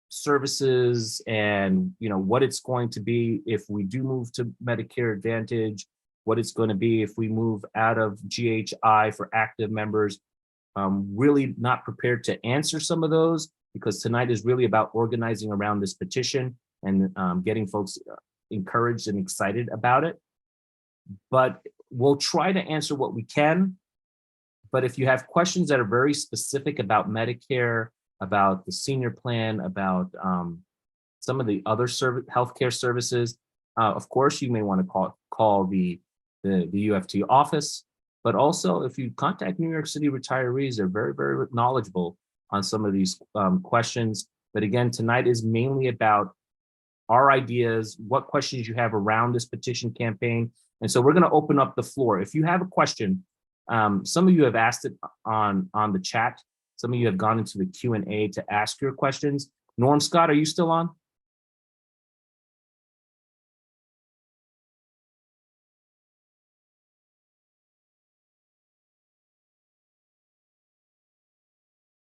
A: services and, you know, what it's going to be if we do move to Medicare Advantage, what it's going to be if we move out of GHI for active members. Really not prepared to answer some of those, because tonight is really about organizing around this petition and getting folks encouraged and excited about it. But we'll try to answer what we can. But if you have questions that are very specific about Medicare, about the senior plan, about some of the other healthcare services, of course, you may want to call the UFT office. But also, if you contact New York City retirees, they're very, very knowledgeable on some of these questions. But again, tonight is mainly about our ideas, what questions you have around this petition campaign. And so we're going to open up the floor. If you have a question, some of you have asked it on the chat. Some of you have gone into the Q&A to ask your questions. Norm Scott, are you still on?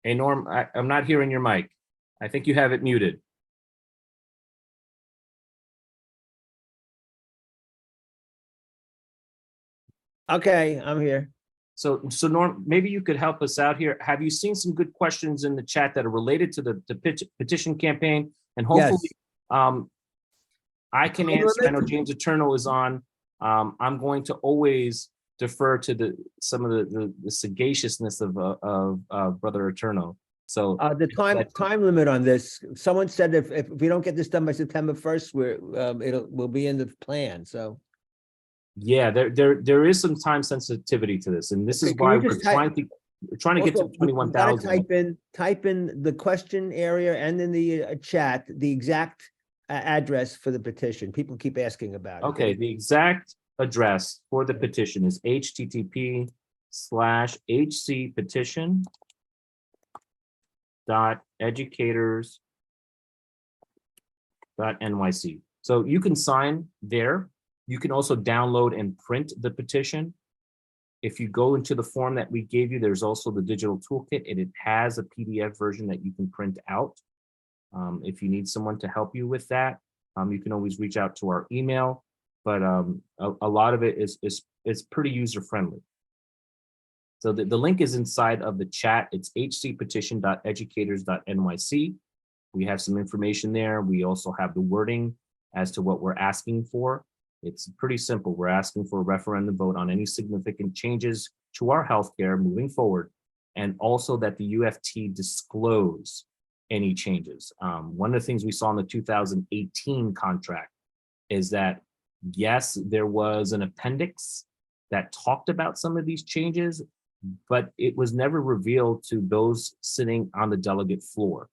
A: Hey, Norm, I'm not hearing your mic. I think you have it muted.
E: Okay, I'm here.
A: So Norm, maybe you could help us out here. Have you seen some good questions in the chat that are related to the petition campaign? And hopefully, I can answer. I know James Eternal is on. I'm going to always defer to some of the sagaciousness of Brother Eternal. So
E: the time limit on this, someone said if we don't get this done by September 1st, we'll be in the plan. So
A: yeah, there is some time sensitivity to this, and this is why we're trying to we're trying to get to
E: Also, you gotta
A: 21,000.
E: type in the question area and in the chat, the exact address for the petition. People keep asking about it.
A: Okay, the exact address for the petition is http://educators.educators.nyc. So you can sign there. You can also download and print the petition. If you go into the form that we gave you, there's also the digital toolkit, and it has a PDF version that you can print out. If you need someone to help you with that, you can always reach out to our email, but a lot of it is pretty user-friendly. So the link is inside of the chat. It's hcpetition.educators.nyc. We have some information there. We also have the wording as to what we're asking for. It's pretty simple. We're asking for a referendum vote on any significant changes to our healthcare moving forward, and also that the UFT disclose any changes. One of the things we saw in the 2018 contract is that, yes, there was an appendix that talked about some of these changes, but it was never revealed to those sitting on the delegate floor.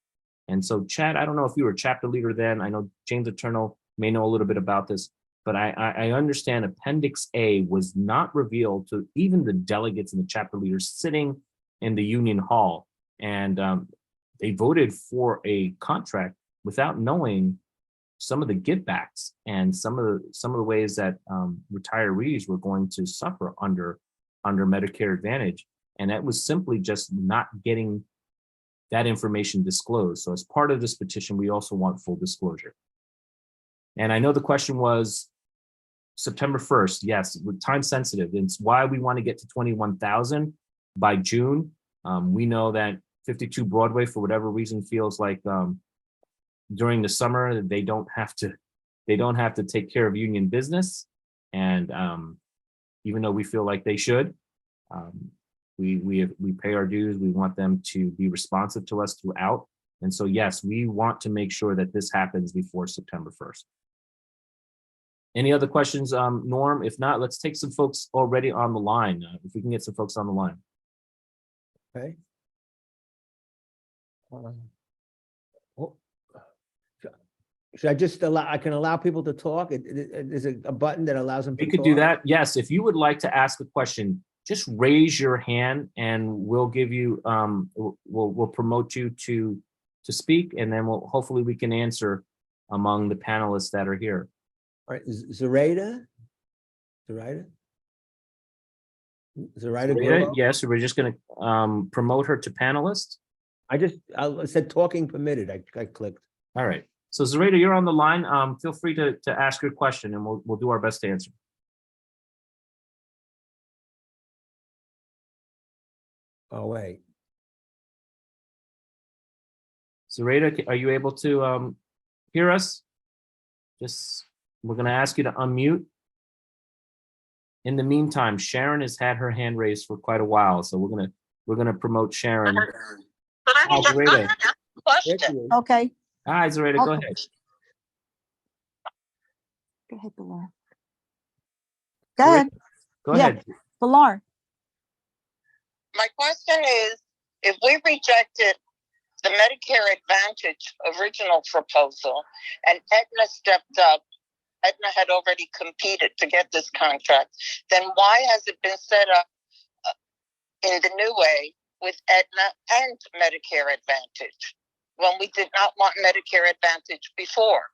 A: And so, Chad, I don't know if you were chapter leader then. I know James Eternal may know a little bit about this, but I understand Appendix A was not revealed to even the delegates and the chapter leaders sitting in the Union Hall. And they voted for a contract without knowing some of the givebacks and some of the ways that retirees were going to suffer under Medicare Advantage. And that was simply just not getting that information disclosed. So as part of this petition, we also want full disclosure. And I know the question was September 1st. Yes, we're time sensitive. It's why we want to get to 21,000 by June. We know that 52 Broadway, for whatever reason, feels like during the summer they don't have to take care of union business. And even though we feel like they should, we pay our dues. We want them to be responsive to us throughout. And so, yes, we want to make sure that this happens before September 1st. Any other questions, Norm? If not, let's take some folks already on the line. If we can get some folks on the line.
E: Okay. Should I just I can allow people to talk? There's a button that allows them to
A: We could do that. Yes, if you would like to ask a question, just raise your hand and we'll give you, we'll promote you to speak, and then hopefully we can answer among the panelists that are here.
E: All right, Zoraida? Zoraida?
A: Yes, we're just going to promote her to panelist.
E: I said talking permitted. I clicked.
A: All right. So Zoraida, you're on the line. Feel free to ask your question, and we'll do our best to answer.
E: Oh, wait.
A: Zoraida, are you able to hear us? We're going to ask you to unmute. In the meantime, Sharon has had her hand raised for quite a while, so we're gonna promote Sharon.
F: But I can just go ahead and ask a question.
G: Okay.
A: Hi, Zoraida, go ahead.
G: Go ahead, Pilar. Go ahead,
A: Go
G: Yeah.
A: ahead.
G: Pilar.
F: My question is, if we rejected the Medicare Advantage original proposal and Aetna stepped up, Aetna had already competed to get this contract, then why has it been set up in the new way with Aetna and Medicare Advantage when we did not want Medicare Advantage before?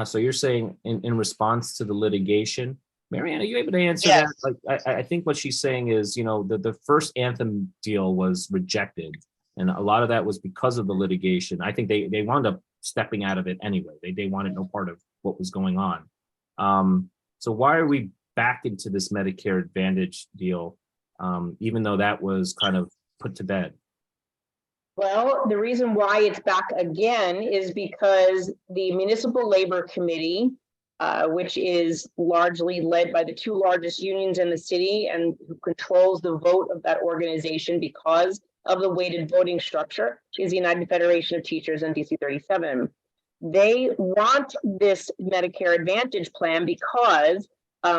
A: So you're saying in response to the litigation, Marianne, are you able to answer
F: Yes.
A: that? Like, I think what she's saying is, the first Anthem deal was rejected, and a lot of that was because of the litigation. I think they wound up stepping out of it anyway. They wanted no part of what was going on. So why are we back into this Medicare Advantage deal, even though that was kind of put to bed?
C: Well, the reason why it's back again is because the Municipal Labor Committee, which is largely led by the two largest unions in the city and who controls the vote of that organization because of the weighted voting structure, is the United Federation of Teachers and DC 37. They want this Medicare Advantage plan because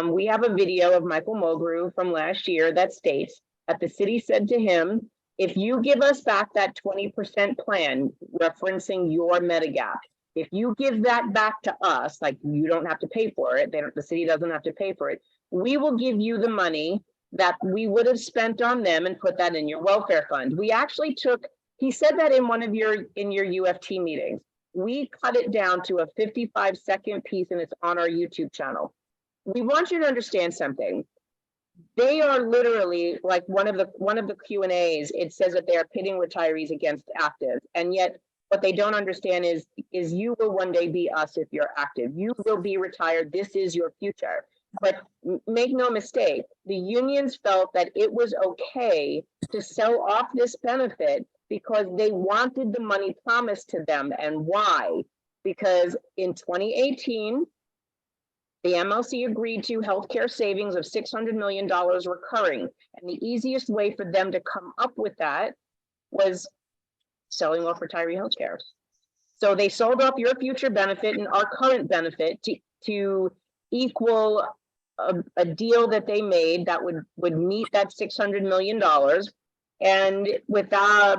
C: we have a video of Michael Mulgrew from last year that states that the city said to him, if you give us back that 20% plan, referencing your Medigap, if you give that back to us, like you don't have to pay for it, the city doesn't have to pay for it, we will give you the money that we would have spent on them and put that in your welfare fund. We actually took, he said that in one of your UFT meetings. We cut it down to a 55-second piece and it's on our YouTube channel. We want you to understand something. They are literally like one of the Q&As, it says that they are pitting retirees against active. And yet what they don't understand is you will one day be us if you're active. You will be retired. This is your future. But make no mistake, the unions felt that it was okay to sell off this benefit because they wanted the money promised to them. And why? Because in 2018, the MLC agreed to healthcare savings of $600 million recurring. And the easiest way for them to come up with that was selling off retiree healthcare. So they sold off your future benefit and our current benefit to equal a deal that they made that would meet that $600 million and with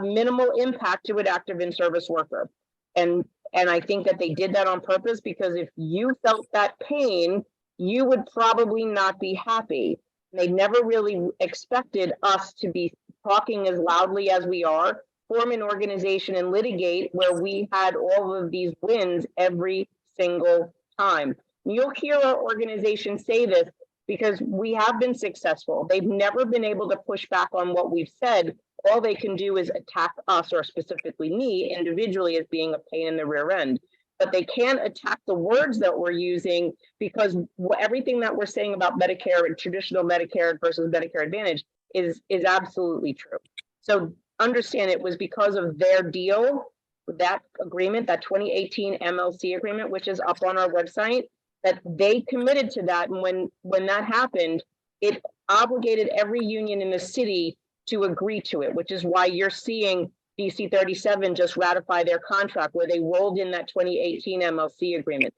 C: minimal impact to an active in-service worker. And I think that they did that on purpose because if you felt that pain, you would probably not be happy. They never really expected us to be talking as loudly as we are, form an organization and litigate where we had all of these wins every single time. You'll hear our organization say this because we have been successful. They've never been able to push back on what we've said. All they can do is attack us, or specifically me individually, as being a pain in the rear end. But they can't attack the words that we're using because everything that we're saying about Medicare and traditional Medicare versus Medicare Advantage is absolutely true. So understand it was because of their deal, that agreement, that 2018 MLC agreement, which is up on our website, that they committed to that. And when that happened, it obligated every union in the city to agree to it, which is why you're seeing DC 37 just ratify their contract where they rolled in that 2018 MLC agreement.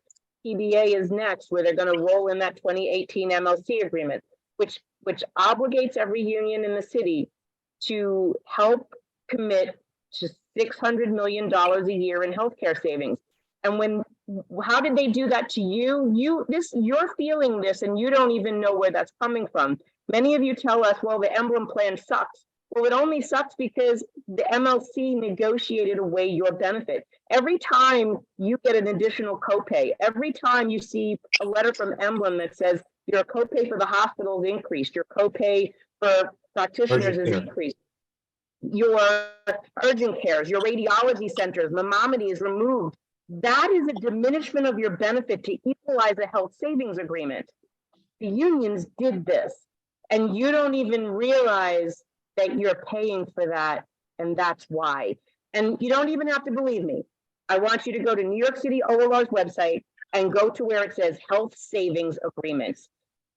C: PBA is next, where they're going to roll in that 2018 MLC agreement, which obligates every union in the city to help commit to $600 million a year in healthcare savings. And how did they do that to you? You're feeling this and you don't even know where that's coming from. Many of you tell us, well, the emblem plan sucks. Well, it only sucks because the MLC negotiated away your benefit. Every time you get an additional copay, every time you see a letter from Emblem that says your copay for the hospital is increased, your copay for practitioners is increased, your urgent cares, your radiology centers, mammography is removed. That is a diminishment of your benefit to equalize a health savings agreement. The unions did this, and you don't even realize that you're paying for that, and that's why. And you don't even have to believe me. I want you to go to New York City OLR's website and go to where it says health savings agreements.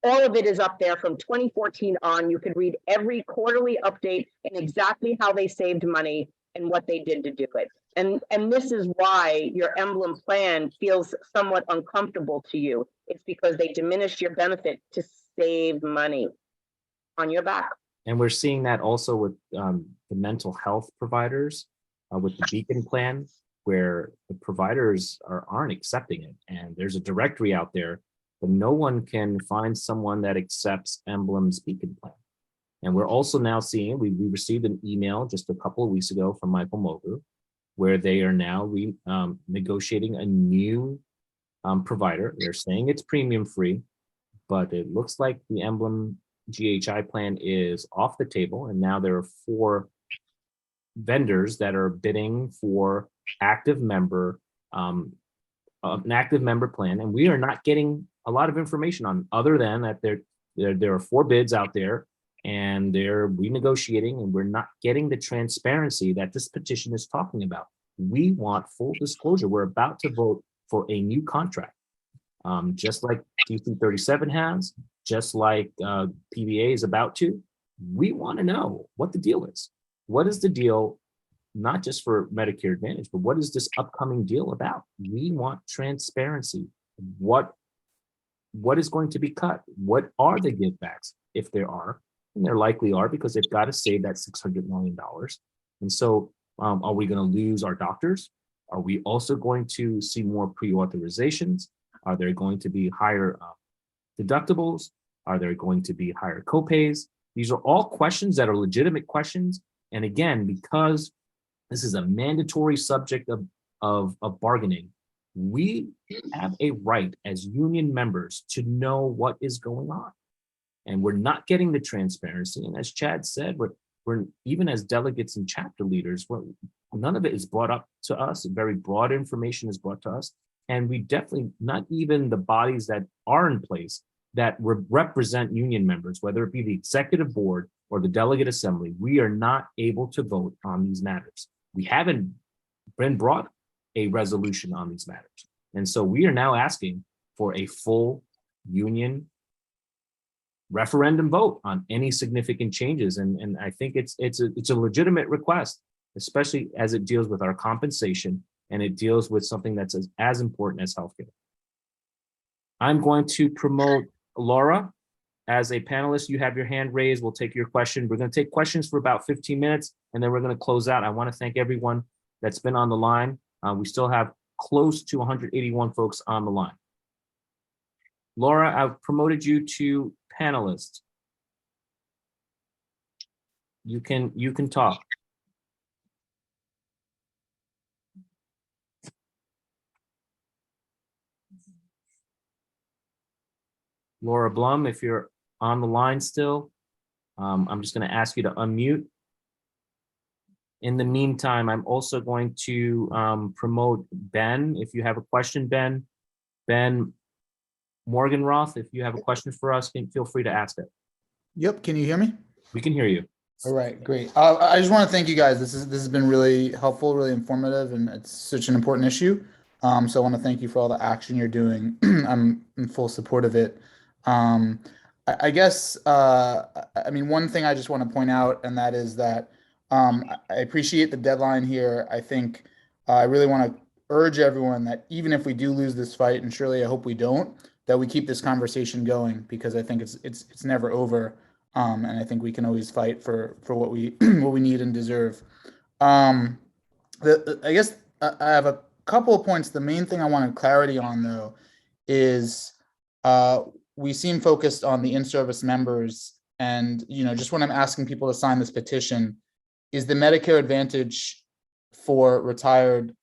C: All of it is up there from 2014 on. You could read every quarterly update and exactly how they saved money and what they did to do it. And this is why your emblem plan feels somewhat uncomfortable to you. It's because they diminished your benefit to save money on your back.
A: And we're seeing that also with the mental health providers, with the Beacon plan, where the providers aren't accepting it. And there's a directory out there, but no one can find someone that accepts Emblem's Beacon plan. And we're also now seeing, we received an email just a couple of weeks ago from Michael Mogu, where they are now negotiating a new provider. They're saying it's premium free, but it looks like the Emblem GHI plan is off the table. And now there are 4 vendors that are bidding for an active member plan. And we are not getting a lot of information on, other than that there are 4 bids out there and they're renegotiating, and we're not getting the transparency that this petition is talking about. We want full disclosure. We're about to vote for a new contract, just like DC 37 has, just like PBA is about to. We want to know what the deal is. What is the deal, not just for Medicare Advantage, but what is this upcoming deal about? We want transparency. What is going to be cut? What are the givebacks, if there are? And there likely are, because they've got to save that $600 million. And so are we going to lose our doctors? Are we also going to see more pre-authorizations? Are there going to be higher deductibles? Are there going to be higher copays? These are all questions that are legitimate questions. And again, because this is a mandatory subject of bargaining, we have a right as union members to know what is going on. And we're not getting the transparency. And as Chad said, we're even as delegates and chapter leaders, none of it is brought up to us. Very broad information is brought to us. And we definitely, not even the bodies that are in place that represent union members, whether it be the executive board or the delegate assembly, we are not able to vote on these matters. We haven't been brought a resolution on these matters. And so we are now asking for a full union referendum vote on any significant changes. And I think it's a legitimate request, especially as it deals with our compensation and it deals with something that's as important as healthcare. I'm going to promote Laura as a panelist. You have your hand raised. We'll take your question. We're going to take questions for about 15 minutes, and then we're going to close out. I want to thank everyone that's been on the line. We still have close to 181 folks on the line. Laura, I've promoted you to panelist. You can talk. Laura Blum, if you're on the line still, I'm just going to ask you to unmute. In the meantime, I'm also going to promote Ben. If you have a question, Ben Morganroth, if you have a question for us, feel free to ask it.
H: Yep. Can you hear me?
A: We can hear you.
H: All right, great. I just want to thank you guys. This has been really helpful, really informative, and it's such an important issue. So I want to thank you for all the action you're doing. I'm in full support of it. I guess, I mean, one thing I just want to point out, and that is that I appreciate the deadline here. I think I really want to urge everyone that even if we do lose this fight, and surely I hope we don't, that we keep this conversation going, because I think it's never over. And I think we can always fight for what we what we need and deserve. I guess I have a couple of points. The main thing I wanted clarity on, though, is we seem focused on the in-service members, and just when I'm asking people to sign this petition, is the Medicare Advantage for retired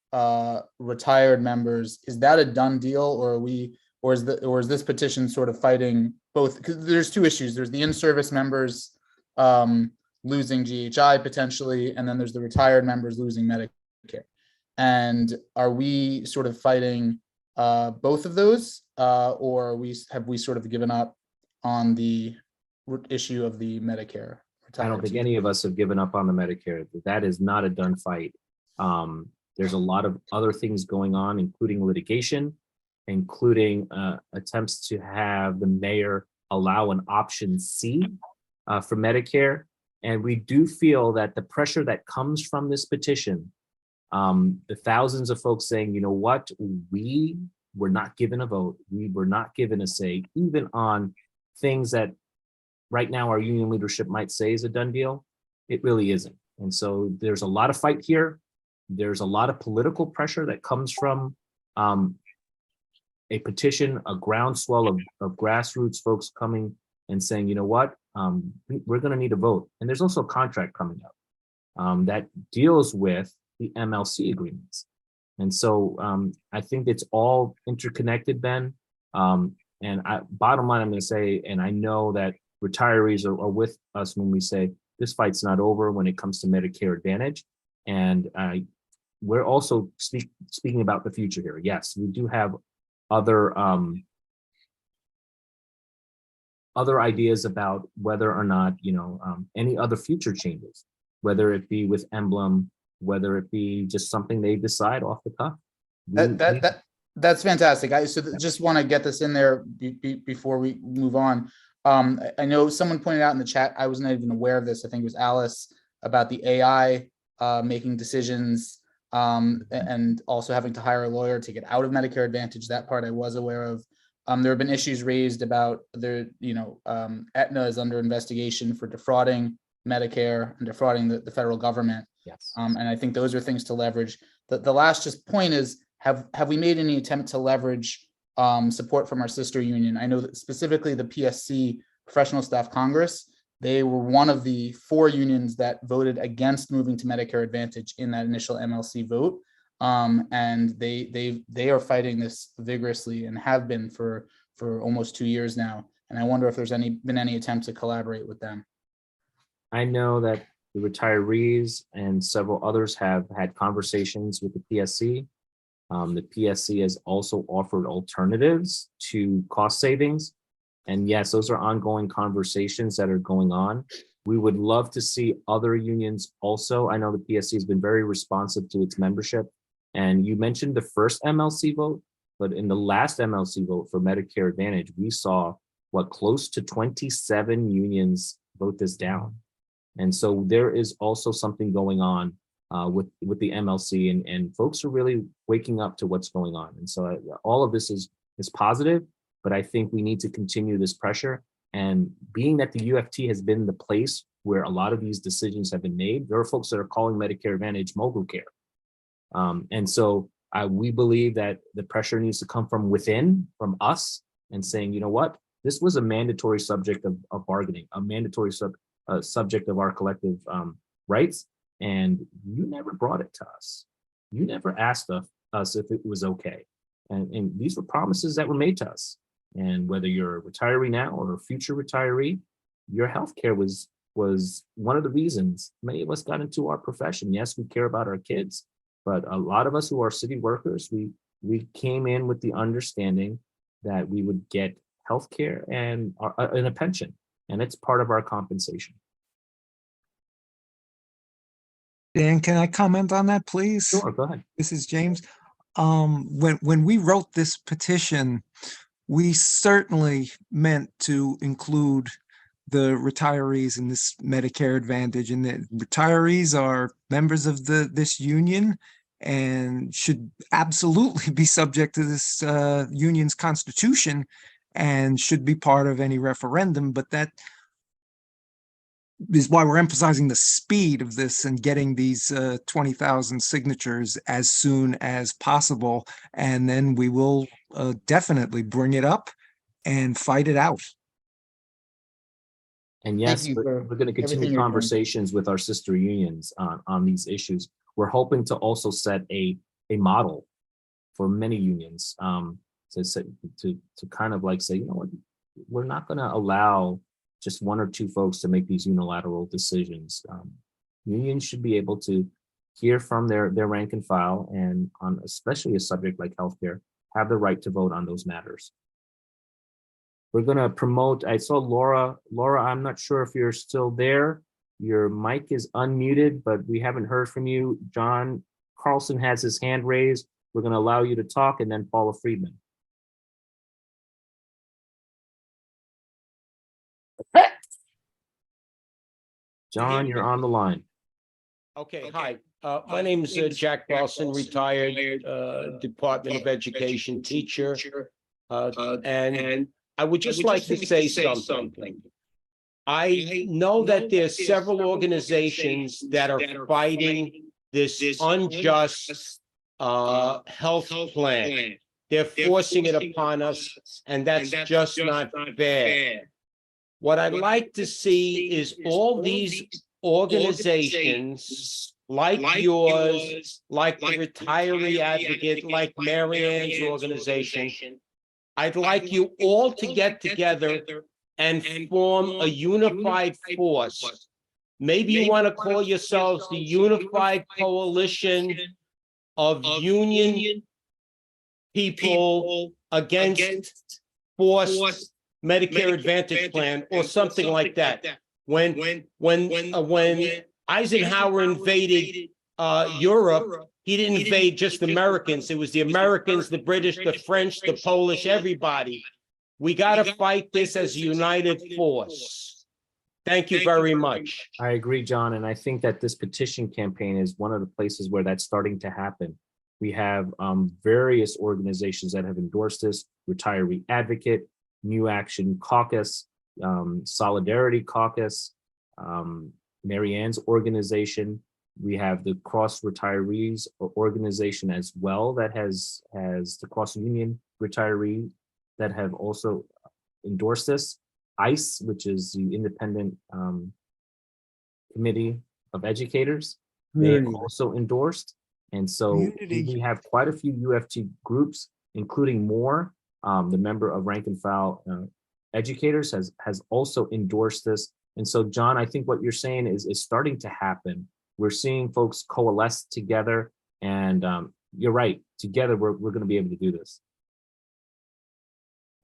H: members, is that a done deal, or is this petition sort of fighting both? Because there's two issues. There's the in-service members losing GHI potentially, and then there's the retired members losing Medicare. And are we sort of fighting both of those, or have we sort of given up on the issue of the Medicare?
A: I don't think any of us have given up on the Medicare. That is not a done fight. There's a lot of other things going on, including litigation, including attempts to have the mayor allow an option C for Medicare. And we do feel that the pressure that comes from this petition, the thousands of folks saying, you know what, we were not given a vote, we were not given a say, even on things that right now our union leadership might say is a done deal, it really isn't. And so there's a lot of fight here. There's a lot of political pressure that comes from a petition, a groundswell of grassroots folks coming and saying, you know what, we're going to need a vote. And there's also a contract coming up that deals with the MLC agreements. And so I think it's all interconnected, Ben. And bottom line, I'm going to say, and I know that retirees are with us when we say this fight's not over when it comes to Medicare Advantage. And we're also speaking about the future here. Yes, we do have other ideas about whether or not, any other future changes, whether it be with emblem, whether it be just something they decide off the cuff.
H: That's fantastic. Just want to get this in there before we move on. I know someone pointed out in the chat, I wasn't even aware of this, I think it was Alice, about the AI making decisions and also having to hire a lawyer to get out of Medicare Advantage. That part I was aware of. There have been issues raised about Aetna is under investigation for defrauding Medicare and defrauding the federal government.
A: Yes.
H: And I think those are things to leverage. The last just point is, have we made any attempt to leverage support from our sister union? I know that specifically the PSC, Professional Staff Congress, they were one of the 4 unions that voted against moving to Medicare Advantage in that initial MLC vote. And they are fighting this vigorously and have been for almost 2 years now. And I wonder if there's been any attempt to collaborate with them.
A: I know that the retirees and several others have had conversations with the PSC. The PSC has also offered alternatives to cost savings. And yes, those are ongoing conversations that are going on. We would love to see other unions also. I know the PSC has been very responsive to its membership. And you mentioned the first MLC vote, but in the last MLC vote for Medicare Advantage, we saw close to 27 unions vote this down. And so there is also something going on with the MLC, and folks are really waking up to what's going on. And so all of this is positive, but I think we need to continue this pressure. And being that the UFT has been the place where a lot of these decisions have been made, there are folks that are calling Medicare Advantage mogul care. And so we believe that the pressure needs to come from within, from us, and saying, you know what, this was a mandatory subject of bargaining, a mandatory subject of our collective rights. And you never brought it to us. You never asked us if it was okay. And these were promises that were made to us. And whether you're a retiree now or a future retiree, your healthcare was one of the reasons many of us got into our profession. Yes, we care about our kids, but a lot of us who are city workers, we came in with the understanding that we would get healthcare and a pension, and it's part of our compensation.
B: Dan, can I comment on that, please?
A: Sure, go ahead.
B: This is James. When we wrote this petition, we certainly meant to include the retirees in this Medicare Advantage, and the retirees are members of this union and should absolutely be subject to this union's constitution and should be part of any referendum. But that is why we're emphasizing the speed of this and getting these 20,000 signatures as soon as possible. And then we will definitely bring it up and fight it out.
A: And yes,
H: you for
A: we're going to
H: everything
A: continue
H: you're doing.
A: conversations with our sister unions on these issues. We're hoping to also set a model for many unions to kind of like say, you know what, we're not going to allow just 1 or 2 folks to make these unilateral decisions. Unions should be able to hear from their rank and file, and on especially a subject like healthcare, have the right to vote on those matters. We're going to promote, I saw Laura. Laura, I'm not sure if you're still there. Your mic is unmuted, but we haven't heard from you. John Carlson has his hand raised. We're going to allow you to talk, and then Paula Friedman. John, you're on the line.
I: Okay, hi. My name is Jack Carlson, retired Department of Education teacher. And I would just like to say something. I know that there's several organizations that are fighting this unjust health plan. They're forcing it upon us, and that's just not fair. What I'd like to see is all these organizations like yours, like the retiree advocate, like Marianne's organization. I'd like you all to get together and form a unified force. Maybe you want to call yourselves the Unified Coalition of Union People Against Forced Medicare Advantage Plan, or something like that. When Eisenhower invaded Europe, he didn't invade just Americans. It was the Americans, the British, the French, the Polish, everybody. We got to fight this as a united force. Thank you very much.
A: I agree, John. And I think that this petition campaign is one of the places where that's starting to happen. We have various organizations that have endorsed this: Retiree Advocate, New Action Caucus, Solidarity Caucus, Marianne's organization. We have the Cross Retirees organization as well that has the Cross Union Retiree that have also endorsed this. ICE, which is the Independent Committee of Educators, they have also endorsed. And so we have quite a few UFT groups, including more. The member of Rank and File Educators has also endorsed this. And so, John, I think what you're saying is starting to happen. We're seeing folks coalesce together, and you're right. Together, we're going to be able to do this.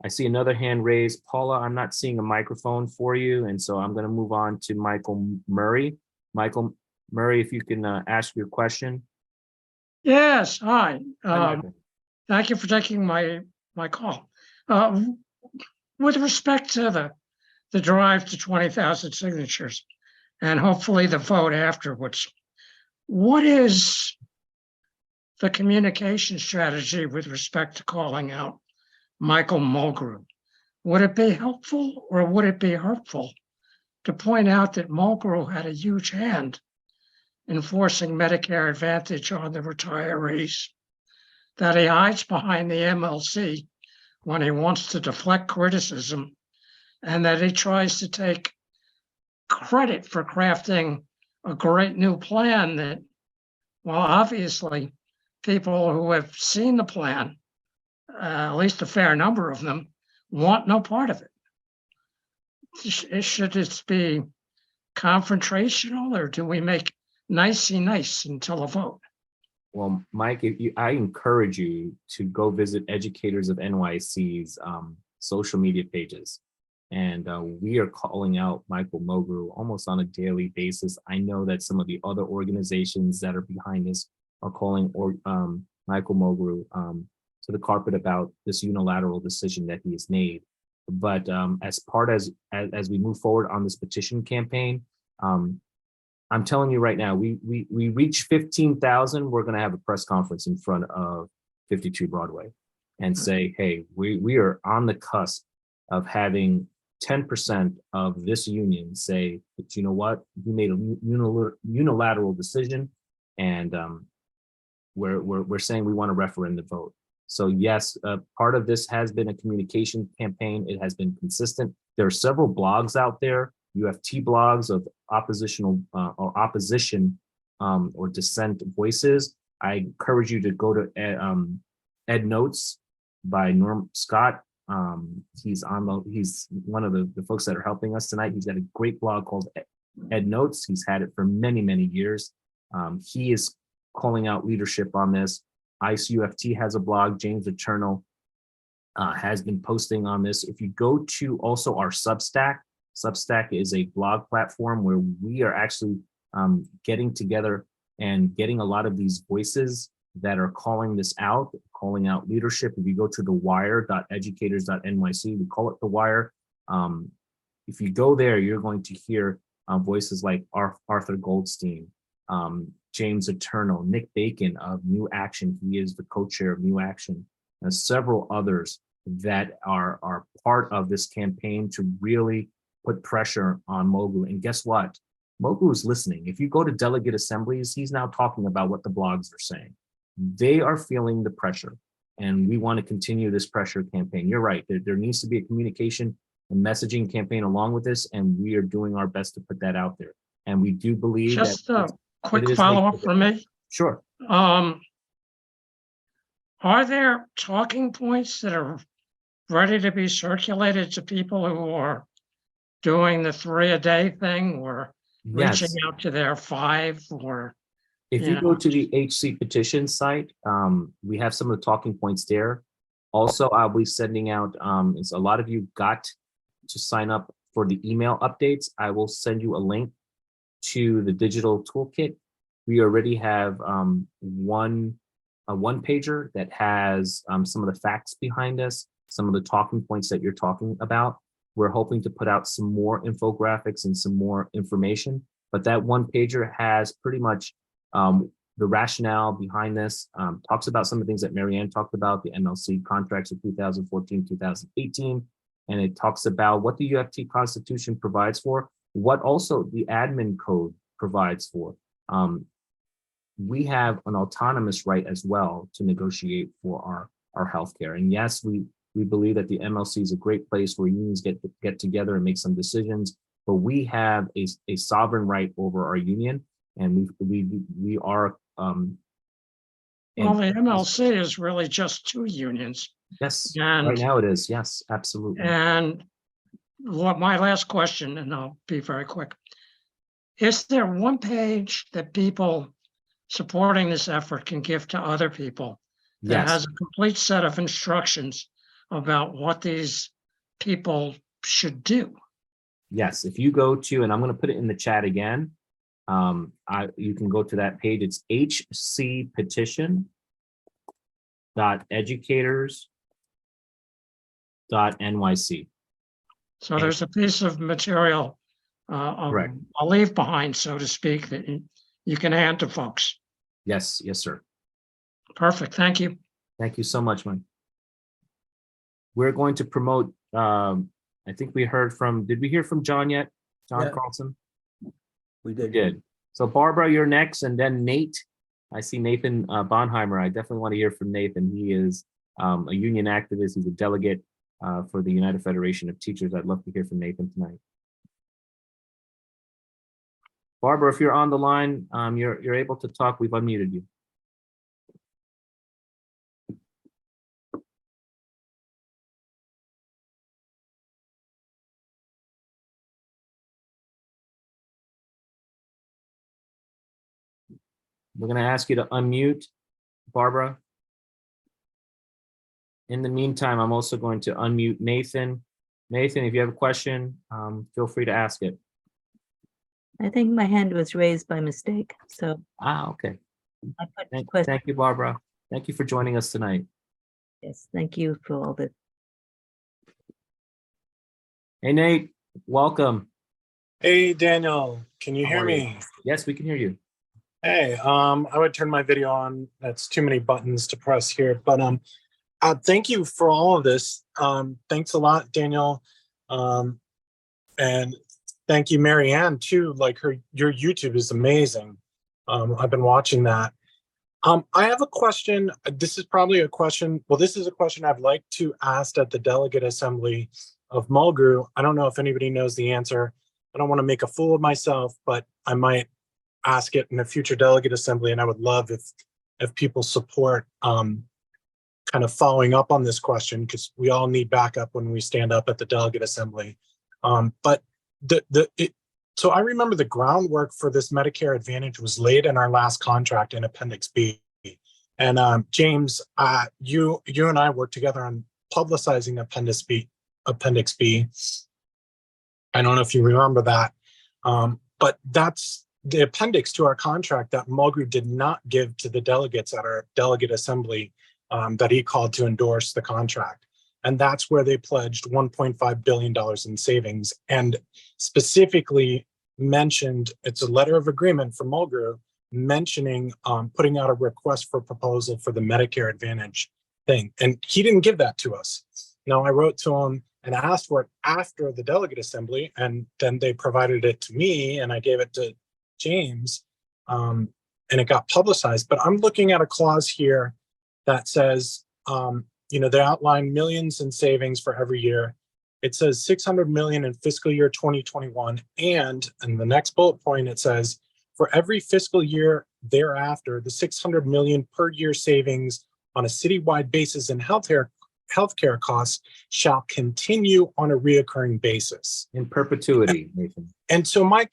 A: I see another hand raised. Paula, I'm not seeing a microphone for you, and so I'm going to move on to Michael Murray. Michael Murray, if you can ask your question.
J: Yes, hi.
A: Hi, Michael.
J: Thank you for taking my call. With respect to the drive to 20,000 signatures and hopefully the vote afterwards, what is the communication strategy with respect to calling out Michael Mulgrew? Would it be helpful or would it be hurtful to point out that Mulgrew had a huge hand in forcing Medicare Advantage on the retirees, that he hides behind the MLC when he wants to deflect criticism, and that he tries to take credit for crafting a great new plan that, well, obviously, people who have seen the plan, at least a fair number of them, want no part of it. Should it be confrontational, or do we make nicey nice until a vote?
A: Well, Mike, I encourage you to go visit Educators of NYC's social media pages. And we are calling out Michael Mulgrew almost on a daily basis. I know that some of the other organizations that are behind this are calling Michael Mulgrew to the carpet about this unilateral decision that he has made. But as we move forward on this petition campaign, I'm telling you right now, we reach 15,000. We're going to have a press conference in front of 52 Broadway and say, hey, we are on the cusp of having 10% of this union say, but you know what, we made a unilateral decision, and we're saying we want a referendum vote. So yes, part of this has been a communication campaign. It has been consistent. There are several blogs out there, UFT blogs of opposition or dissent voices. I encourage you to go to Ed Notes by Norm Scott. He's one of the folks that are helping us tonight. He's got a great blog called Ed Notes. He's had it for many, many years. He is calling out leadership on this. ICE UFT has a blog. James Eternal has been posting on this. If you go to also our Substack is a blog platform where we are actually getting together and getting a lot of these voices that are calling out leadership. If you go to thewire.educators.nyc, we call it The Wire. If you go there, you're going to hear voices like Arthur Goldstein, James Eternal, Nick Bacon of New Action. He is the co-chair of New Action, and several others that are part of this campaign to really put pressure on Mulgrew. And guess what? Mulgrew is listening. If you go to delegate assemblies, he's now talking about what the blogs are saying. They are feeling the pressure, and we want to continue this pressure campaign. You're right. There needs to be a communication and messaging campaign along with this, and we are doing our best to put that out there. And we do believe
J: just a quick follow-up from me.
A: Sure.
J: Are there talking points that are ready to be circulated to people who are doing the 3-a-day thing, or reaching out to their 5, or
A: if you go to the HC petition site, we have some of the talking points there. Also, I'll be sending out, a lot of you got to sign up for the email updates. I will send you a link to the digital toolkit. We already have a one-pager that has some of the facts behind us, some of the talking points that you're talking about. We're hoping to put out some more infographics and some more information, but that one-pager has pretty much the rationale behind this, talks about some of the things that Marianne talked about, the MLC contracts of 2014, 2018, and it talks about what the UFT Constitution provides for, what also the admin code provides for. We have an autonomous right as well to negotiate for our healthcare. And yes, we believe that the MLC is a great place where unions get together and make some decisions, but we have a sovereign right over our union, and we are.
J: Well, the MLC is really just two unions.
A: Yes,
J: And
A: right now it is. Yes, absolutely.
J: And what my last question, and I'll be very quick. Is there one page that people supporting this effort can give to other people that
A: Yes,
J: has a complete set of instructions about what these people should do?
A: yes. If you go to, and I'm going to put it in the chat again, you can go to that page. It's hcpetition.educators.nyc.
J: So there's a piece of material,
A: Correct.
J: a leave behind, so to speak, that you can hand to folks.
A: Yes, yes, sir.
J: Perfect. Thank you.
A: Thank you so much, Mike. We're going to promote, I think we heard from, did we hear from John yet? John
E: Yeah.
A: Carlson?
E: We
A: We
E: did.
A: did. So Barbara, you're next, and then Nate. I see Nathan Bonheimer. I definitely want to hear from Nathan. He is a union activist. He's a delegate for the United Federation of Teachers. I'd love to hear from Nathan tonight. Barbara, if you're on the line, you're able to talk. We've unmuted you. We're going to ask you to unmute, Barbara. In the meantime, I'm also going to unmute Nathan. Nathan, if you have a question, feel free to ask it.
K: I think my hand was raised by mistake, so
A: Okay.
K: I put the question.
A: Thank you, Barbara. Thank you for joining us tonight.
K: Yes, thank you for all the.
A: Hey, Nate, welcome.
L: Hey, Daniel, can you
A: How
L: hear
A: are you?
L: me?
A: Yes, we can hear you.
L: Hey, I would turn my video on. That's too many buttons to press here, but thank you for all of this. Thanks a lot, Daniel. And thank you, Marianne, too. Like your YouTube is amazing. I've been watching that. I have a question. This is probably a question. Well, this is a question I'd like to ask at the Delegate Assembly of Mulgrew. I don't know if anybody knows the answer. I don't want to make a fool of myself, but I might ask it in a future Delegate Assembly, and I would love if people support kind of following up on this question, because we all need backup when we stand up at the Delegate Assembly. But so I remember the groundwork for this Medicare Advantage was laid in our last contract in Appendix B. And James, you and I worked together on publicizing Appendix B. I don't know if you remember that, but that's the appendix to our contract that Mulgrew did not give to the delegates at our Delegate Assembly that he called to endorse the contract. And that's where they pledged $1.5 billion in savings, and specifically mentioned, it's a letter of agreement from Mulgrew mentioning putting out a request for proposal for the Medicare Advantage thing. And he didn't give that to us. Now, I wrote to him and asked for it after the Delegate Assembly, and then they provided it to me, and I gave it to James, and it got publicized. But I'm looking at a clause here that says, they outline millions in savings for every year. It says 600 million in fiscal year 2021. And in the next bullet point, it says, for every fiscal year thereafter, the 600 million per year savings on a citywide basis in healthcare costs shall continue on a reoccurring basis.
A: In perpetuity, Nathan.
L: And so my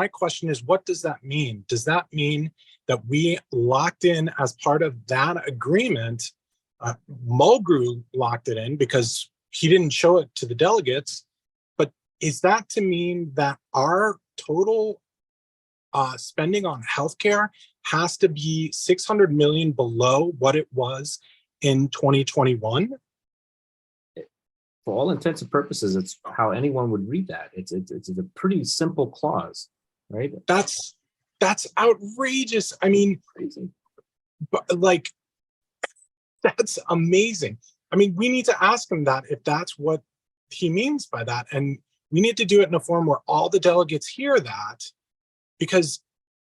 L: question is, what does that mean? Does that mean that we locked in as part of that agreement? Mulgrew locked it in because he didn't show it to the delegates, but is that to mean that our total spending on healthcare has to be 600 million below what it was in 2021?
A: For all intents and purposes, it's how anyone would read that. It's a pretty simple clause, right?
L: That's That's outrageous. I mean, but like, that's amazing. I mean, we need to ask him that if that's what he means by that. And we need to do it in a form where all the delegates hear that, because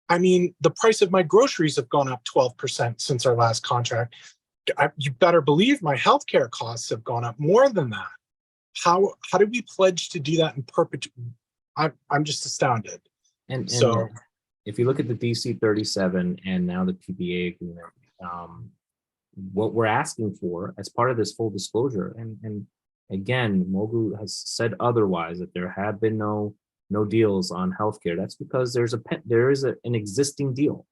L: I mean, the price of my groceries have gone up 12% since our last contract. You better believe my healthcare costs have gone up more than that. How do we pledge to do that in perpetuity? I'm just astounded.
A: And
L: So
A: if you look at the DC 37 and now the PPA agreement, what we're asking for as part of this full disclosure, and again, Mogu has said otherwise, that there have been no deals on healthcare. That's because there is an existing deal.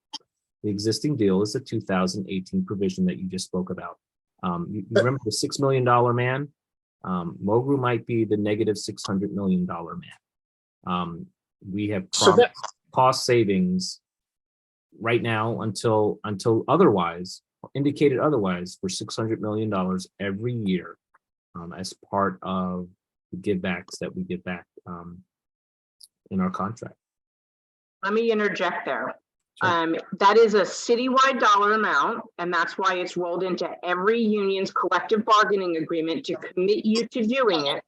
A: The existing deal is the 2018 provision that you just spoke about. You remember the $6 million man? Mogu might be the negative $600 million man. We have cost savings right now until otherwise indicated otherwise for $600 million every year as part of the give backs that we give back in our contract.
C: Let me interject there.
A: Sure.
C: That is a citywide dollar amount, and that's why it's rolled into every union's collective bargaining agreement to commit you to doing it.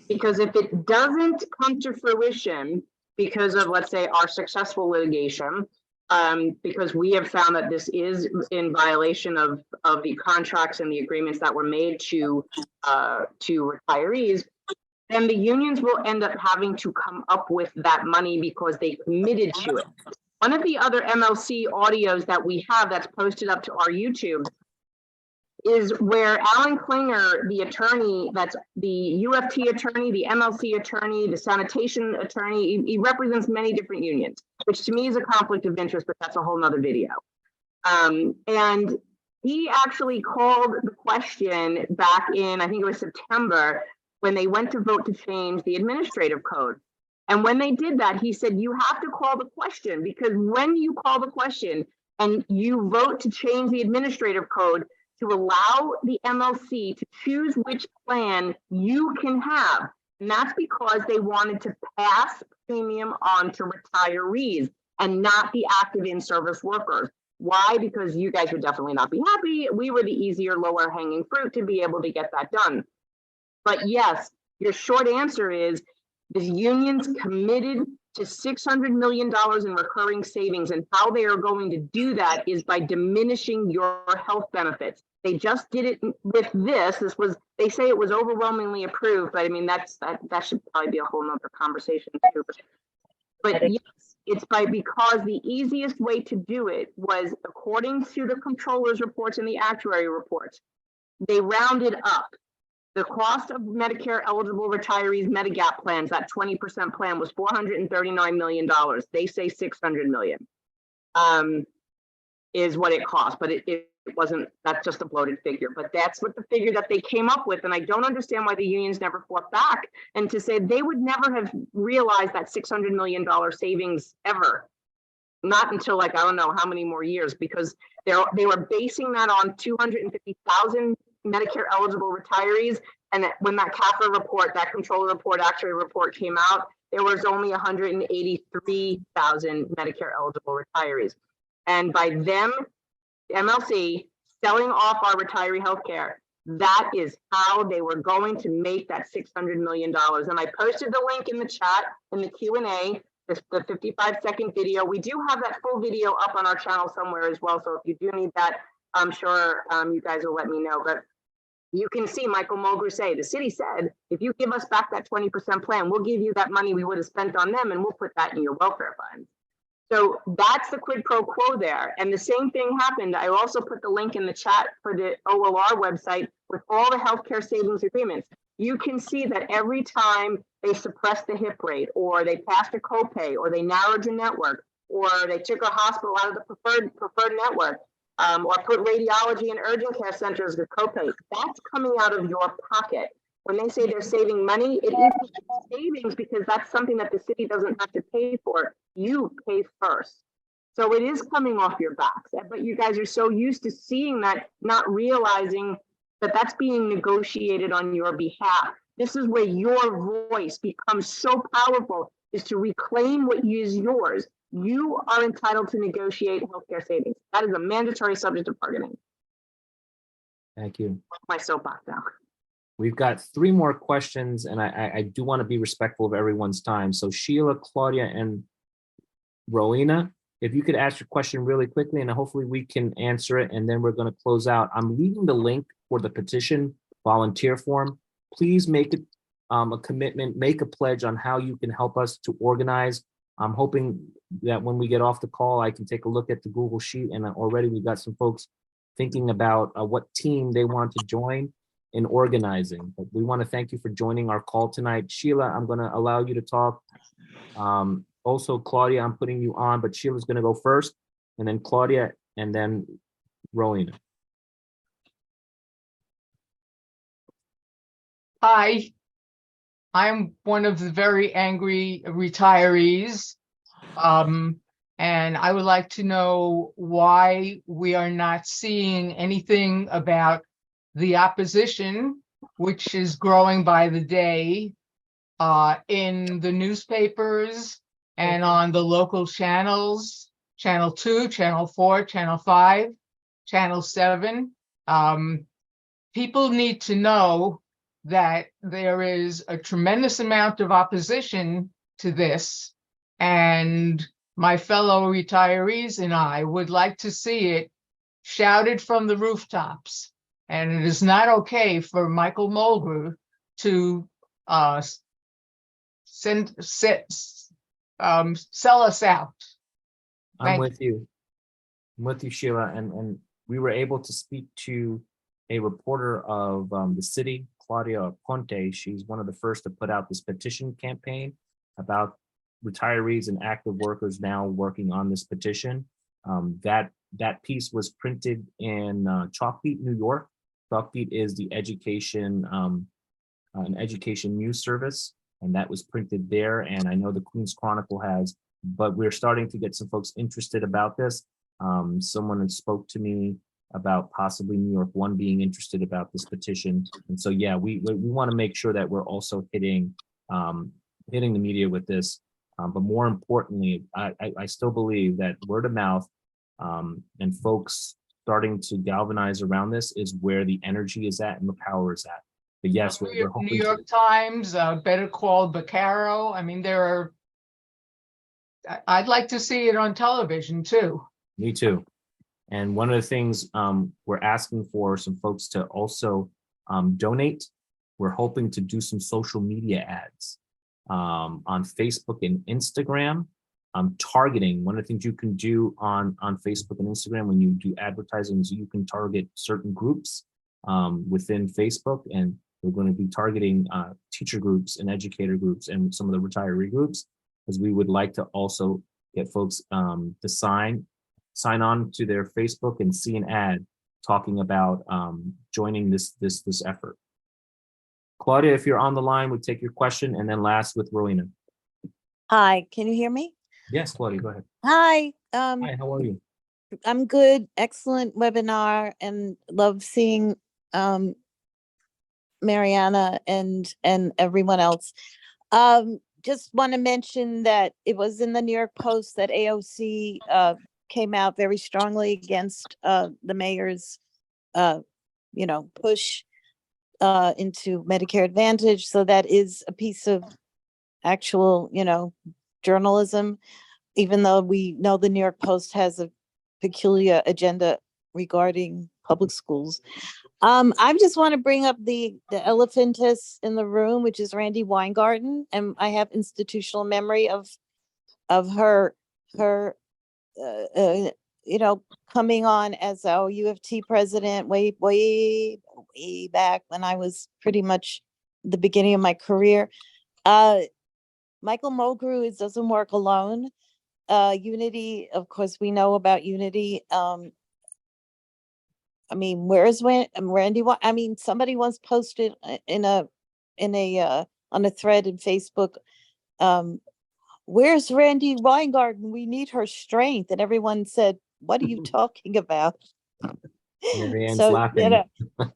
C: Because if it doesn't come to fruition because of, let's say, our successful litigation, because we have found that this is in violation of the contracts and the agreements that were made to retirees, then the unions will end up having to come up with that money because they committed to it. One of the other MLC audios that we have that's posted up to our YouTube is where Alan Klinger, the attorney, that's the UFT attorney, the MLC attorney, the sanitation attorney, he represents many different unions, which to me is a conflict of interest, but that's a whole nother video. And he actually called the question back in, I think it was September, when they went to vote to change the administrative code. And when they did that, he said, you have to call the question, because when you call the question and you vote to change the administrative code to allow the MLC to choose which plan you can have, and that's because they wanted to pass premium on to retirees and not the active in-service workers. Why? Because you guys would definitely not be happy. We were the easier, lower hanging fruit to be able to get that done. But yes, your short answer is the unions committed to $600 million in recurring savings, and how they are going to do that is by diminishing your health benefits. They just did it with this. They say it was overwhelmingly approved, but I mean, that should probably be a whole nother conversation too. But yes, it's because the easiest way to do it was, according to the controller's reports and the actuary reports, they rounded up. The cost of Medicare eligible retirees Medigap plans, that 20% plan, was $439 million. They say $600 million is what it cost, but it wasn't, that's just a bloated figure, but that's what the figure that they came up with. And I don't understand why the unions never fought back and to say they would never have realized that $600 million savings ever. Not until, like, I don't know how many more years, because they were basing that on 250,000 Medicare eligible retirees. And when that CAFR report, that controller report, actuary report came out, there was only 183,000 Medicare eligible retirees. And by them, MLC, selling off our retiree healthcare, that is how they were going to make that $600 million. And I posted the link in the chat in the Q&A, the 55-second video. We do have that full video up on our channel somewhere as well. So if you do need that, I'm sure you guys will let me know. But you can see Michael Mulgrew say, the city said, if you give us back that 20% plan, we'll give you that money we would have spent on them and we'll put that in your welfare fund. So that's the quid pro quo there. And the same thing happened. I also put the link in the chat for the OLR website with all the healthcare savings agreements. You can see that every time they suppressed the HIP rate, or they passed a copay, or they narrowed your network, or they took a hospital out of the preferred network, or put radiology and urgent care centers with copay, that's coming out of your pocket. When they say they're saving money, it is savings because that's something that the city doesn't have to pay for. You pay first. So it is coming off your backs. But you guys are so used to seeing that, not realizing that that's being negotiated on your behalf. This is where your voice becomes so powerful, is to reclaim what is yours. you are entitled to negotiate healthcare savings. That is a mandatory subject of bargaining.
A: Thank you.
C: My soapbox now.
A: We've got 3 more questions, and I do want to be respectful of everyone's time. So Sheila, Claudia, and Rowena, if you could ask your question really quickly, and hopefully we can answer it, and then we're going to close out. I'm leaving the link for the petition volunteer form. Please make it a commitment, make a pledge on how you can help us to organize. I'm hoping that when we get off the call, I can take a look at the Google Sheet, and already we've got some folks thinking about what team they want to join in organizing. But we want to thank you for joining our call tonight. Sheila, I'm going to allow you to talk. Also, Claudia, I'm putting you on, but Sheila's going to go first, and then Claudia, and then Rowena.
M: Hi, I'm one of the very angry retirees. And I would like to know why we are not seeing anything about the opposition, which is growing by the day, in the newspapers and on the local channels, Channel 2, Channel 4, Channel 5, Channel 7. People need to know that there is a tremendous amount of opposition to this, and my fellow retirees and I would like to see it shouted from the rooftops. And it is not okay for Michael Mulgrew to sell us out.
A: I'm with you. I'm with you, Sheila. And we were able to speak to a reporter of the city, Claudia Ponte. She's one of the first to put out this petition campaign about retirees and active workers now working on this petition. That piece was printed in Chalkbeat, New York. Chalkbeat is the an education news service, and that was printed there. And I know the Queen's Chronicle has, but we're starting to get some folks interested about this. Someone had spoke to me about possibly New York One being interested about this petition. And so, yeah, we want to make sure that we're also hitting the media with this. But more importantly, I still believe that word of mouth and folks starting to galvanize around this is where the energy is at and the power is at. But yes, we're hoping
M: New York Times, Better Call Baccaro. I mean, I'd like to see it on television too.
A: Me too. And one of the things we're asking for some folks to also donate. We're hoping to do some social media ads on Facebook and Instagram. Targeting, one of the things you can do on Facebook and Instagram when you do advertising is you can target certain groups within Facebook, and we're going to be targeting teacher groups and educator groups and some of the retiree groups, because we would like to also get folks to sign on to their Facebook and see an ad talking about joining this effort. Claudia, if you're on the line, we'll take your question, and then last with Rowena.
G: Hi, can you hear me?
A: Yes, Claudia, go ahead.
G: Hi.
A: Hi, how are you?
G: I'm good. Excellent webinar, and love seeing Mariana and everyone else. Just want to mention that it was in the New York Post that AOC came out very strongly against the mayor's push into Medicare Advantage. So that is a piece of actual, journalism, even though we know the New York Post has a peculiar agenda regarding public schools. I just want to bring up the elephantess in the room, which is Randi Weingarten, and I have institutional memory of her coming on as our UFT president way back when I was pretty much the beginning of my career. Michael Mulgrew doesn't work alone. Unity, of course, we know about Unity. I mean, where's Randi? I mean, somebody once posted on a thread in Facebook, where's Randi Weingarten? We need her strength. And everyone said, what are you talking about?
A: Marianne's laughing.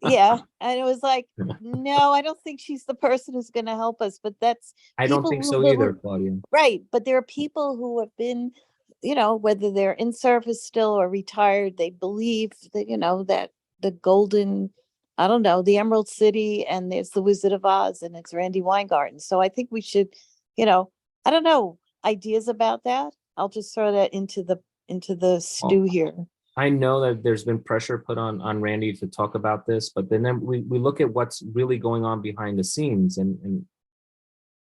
G: Yeah. And it was like, no, I don't think she's the person who's going to help us, but that's.
A: I don't think so either, Claudia.
G: Right. But there are people who have been you know, whether they're in service still or retired, they believe that, you know, that the golden, I don't know, the Emerald City, and there's the Wizard of Oz, and it's Randy Weingarten. So I think we should, you know, I don't know, ideas about that. I'll just throw that into the stew here.
A: I know that there's been pressure put on Randy to talk about this, but then we look at what's really going on behind the scenes, and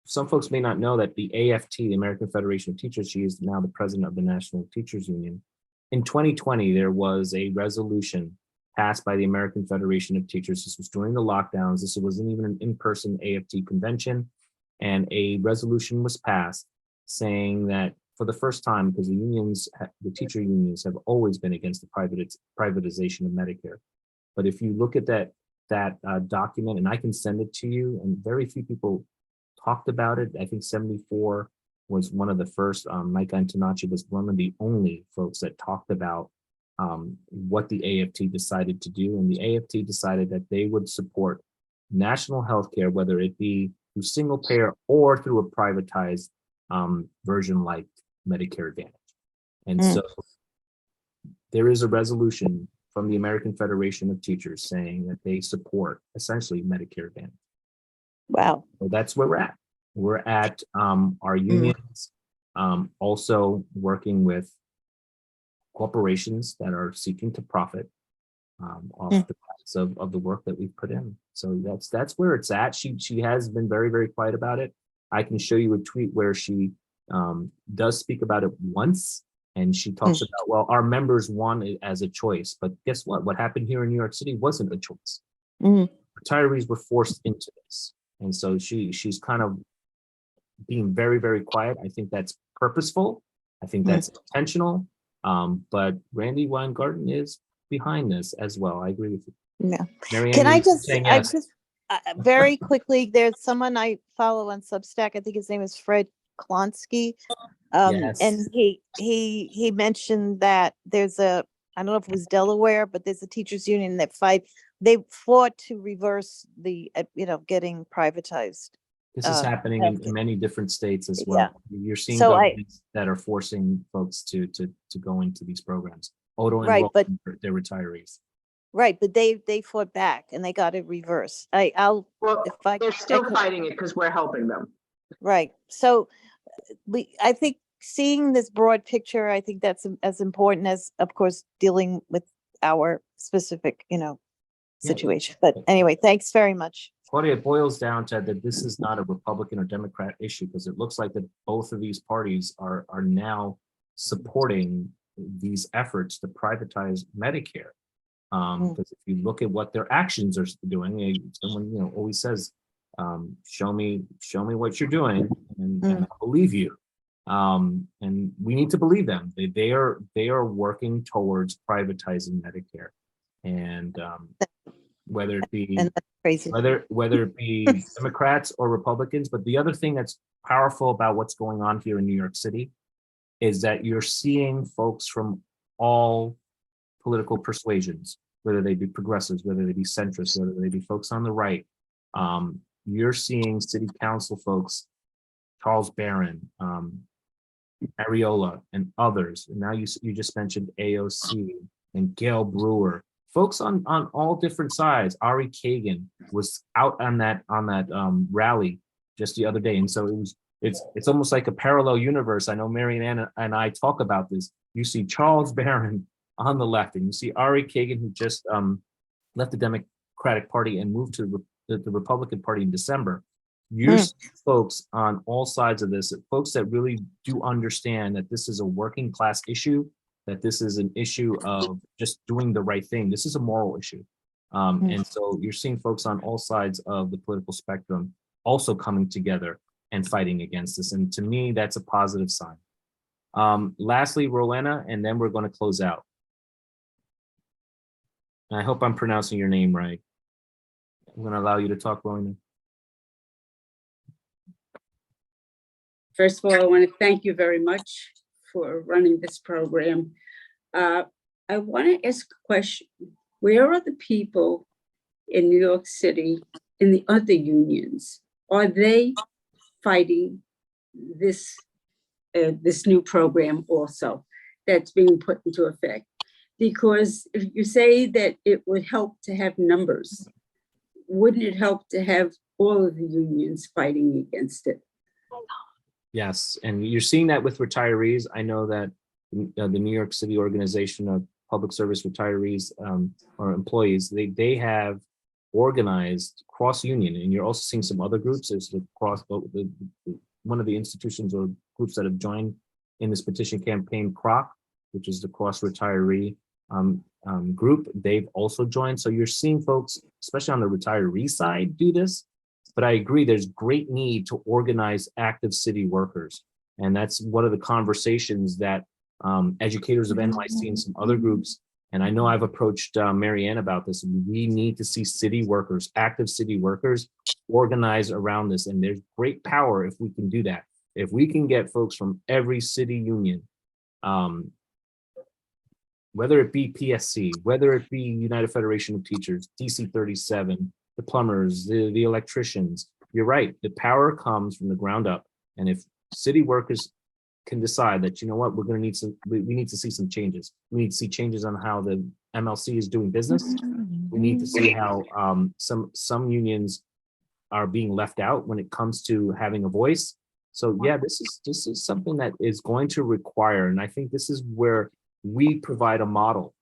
A: some folks may not know that the AFT, the American Federation of Teachers, she is now the president of the National Teachers Union. In 2020, there was a resolution passed by the American Federation of Teachers. This was during the lockdowns. This wasn't even an in-person AFT convention. And a resolution was passed saying that for the first time, because the teacher unions have always been against the privatization of Medicare. But if you look at that document, and I can send it to you, and very few people talked about it. I think 74 was one of the first. Mike Antonacci was one of the only folks that talked about what the AFT decided to do. And the AFT decided that they would support national health care, whether it be through single payer or through a privatized version like Medicare Advantage. And so there is a resolution from the American Federation of Teachers saying that they support essentially Medicare Advantage.
G: Wow.
A: So that's where we're at. We're at our unions also working with corporations that are seeking to profit off the backs of the work that we've put in. So that's where it's at. She has been very, very quiet about it. I can show you a tweet where she does speak about it once, and she talks about, well, our members want it as a choice, but guess what? What happened here in New York City wasn't a choice. Retirees were forced into this. And so she's kind of being very, very quiet. I think that's purposeful. I think that's intentional. But Randy Weingarten is behind this as well. I agree with you.
G: Yeah.
A: Marianne,
G: Can I just,
A: saying yes.
G: very quickly, there's someone I follow on Substack. I think his name is Fred Klonsky.
A: Yes.
G: And he mentioned that there's I don't know if it was Delaware, but there's a teachers union that they fought to reverse the, getting privatized.
A: This is happening in many different states as well.
G: Yeah.
A: You're seeing
G: So
A: governments that are forcing folks to go into these programs. Auto enrollment for their retirees.
G: Right, but they fought back and they got it reversed.
C: They're still fighting it because we're helping them.
G: Right. So I think seeing this broad picture, I think that's as important as, of course, dealing with our specific, situation. But anyway, thanks very much.
A: Claudia, it boils down to that this is not a Republican or Democrat issue, because it looks like that both of these parties are now supporting these efforts to privatize Medicare. Because if you look at what their actions are doing, someone always says, show me what you're doing, and I believe you. And we need to believe them. They are working towards privatizing Medicare, and whether it be whether it be Democrats or Republicans. But the other thing that's powerful about what's going on here in New York City is that you're seeing folks from all political persuasions, whether they be progressives, whether they be centrists, whether they be folks on the right. You're seeing city council folks, Charles Barron, Ariola, and others. And now you just mentioned AOC and Gail Brewer, folks on all different sides. Ari Kagan was out on that rally just the other day, and so it's almost like a parallel universe. I know Marianne and I talk about this. You see Charles Barron on the left, and you see Ari Kagan, who just left the Democratic Party and moved to the Republican Party in December. You're folks on all sides of this, folks that really do understand that this is a working class issue, that this is an issue of just doing the right thing. This is a moral issue. And so you're seeing folks on all sides of the political spectrum also coming together and fighting against this. And to me, that's a positive sign. Lastly, Rowena, and then we're going to close out. I hope I'm pronouncing your name right. I'm going to allow you to talk, Rowena.
N: First of all, I want to thank you very much for running this program. I want to ask a question. Where are the people in New York City in the other unions? Are they fighting this this new program also that's being put into effect. Because if you say that it would help to have numbers, wouldn't it help to have all of the unions fighting against it?
A: Yes, and you're seeing that with retirees. I know that the New York City Organization of Public Service Retirees or Employees, they have organized cross-union, and you're also seeing some other groups. There's the one of the institutions or groups that have joined in this petition campaign, CROC, which is the cross retiree group. They've also joined. So you're seeing folks, especially on the retiree side, do this. But I agree, there's great need to organize active city workers. And that's one of the conversations that educators of NYC and some other groups, and I know I've approached Marianne about this. We need to see city workers, active city workers, organize around this. And there's great power if we can do that. If we can get folks from every city union, whether it be PSC, whether it be United Federation of Teachers, DC 37, the plumbers, the electricians, you're right. The power comes from the ground up. And if city workers can decide that, you know what, we're going to need some, we need to see some changes. We need to see changes on how the MLC is doing business. We need to see how some unions are being left out when it comes to having a voice. So yeah, this is something that is going to require, and I think this is where we provide a model.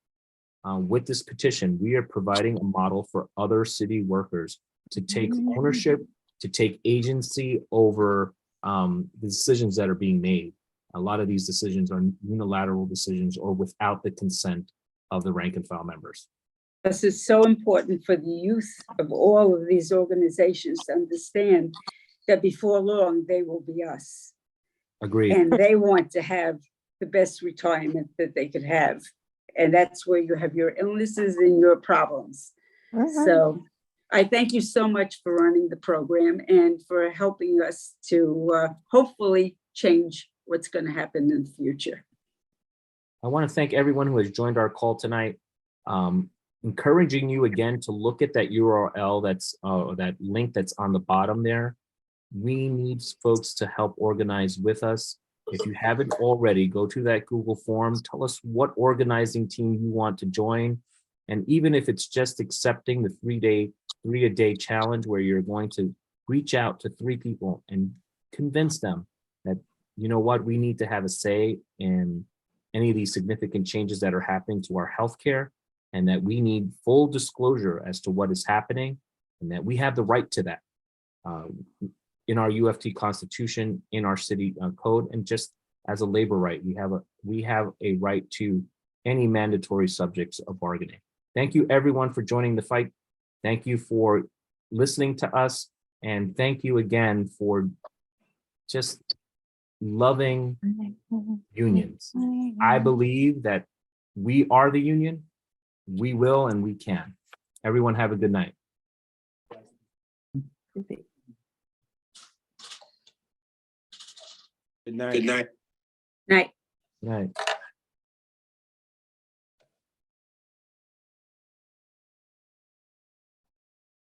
A: With this petition, we are providing a model for other city workers to take ownership, to take agency over the decisions that are being made. A lot of these decisions are unilateral decisions or without the consent of the rank and file members.
N: This is so important for the youth of all of these organizations to understand that before long, they will be us.
A: Agreed.
N: And they want to have the best retirement that they could have. And that's where you have your illnesses and your problems. So I thank you so much for running the program and for helping us to hopefully change what's going to happen in the future.
A: I want to thank everyone who has joined our call tonight. Encouraging you again to look at that URL that's that link that's on the bottom there. We need folks to help organize with us. If you haven't already, go to that Google form. Tell us what organizing team you want to join. And even if it's just accepting the three-a-day challenge where you're going to reach out to 3 people and convince them that, you know what, we need to have a say in any of these significant changes that are happening to our healthcare, and that we need full disclosure as to what is happening, and that we have the right to that. In our UFT constitution, in our city code, and just as a labor right, we have a right to any mandatory subjects of bargaining. Thank you everyone for joining the fight. Thank you for listening to us. And thank you again for just loving unions. I believe that we are the union. We will and we can. Everyone have a good night.
I: Good night.
N: Good night.
C: Night.
A: Good night.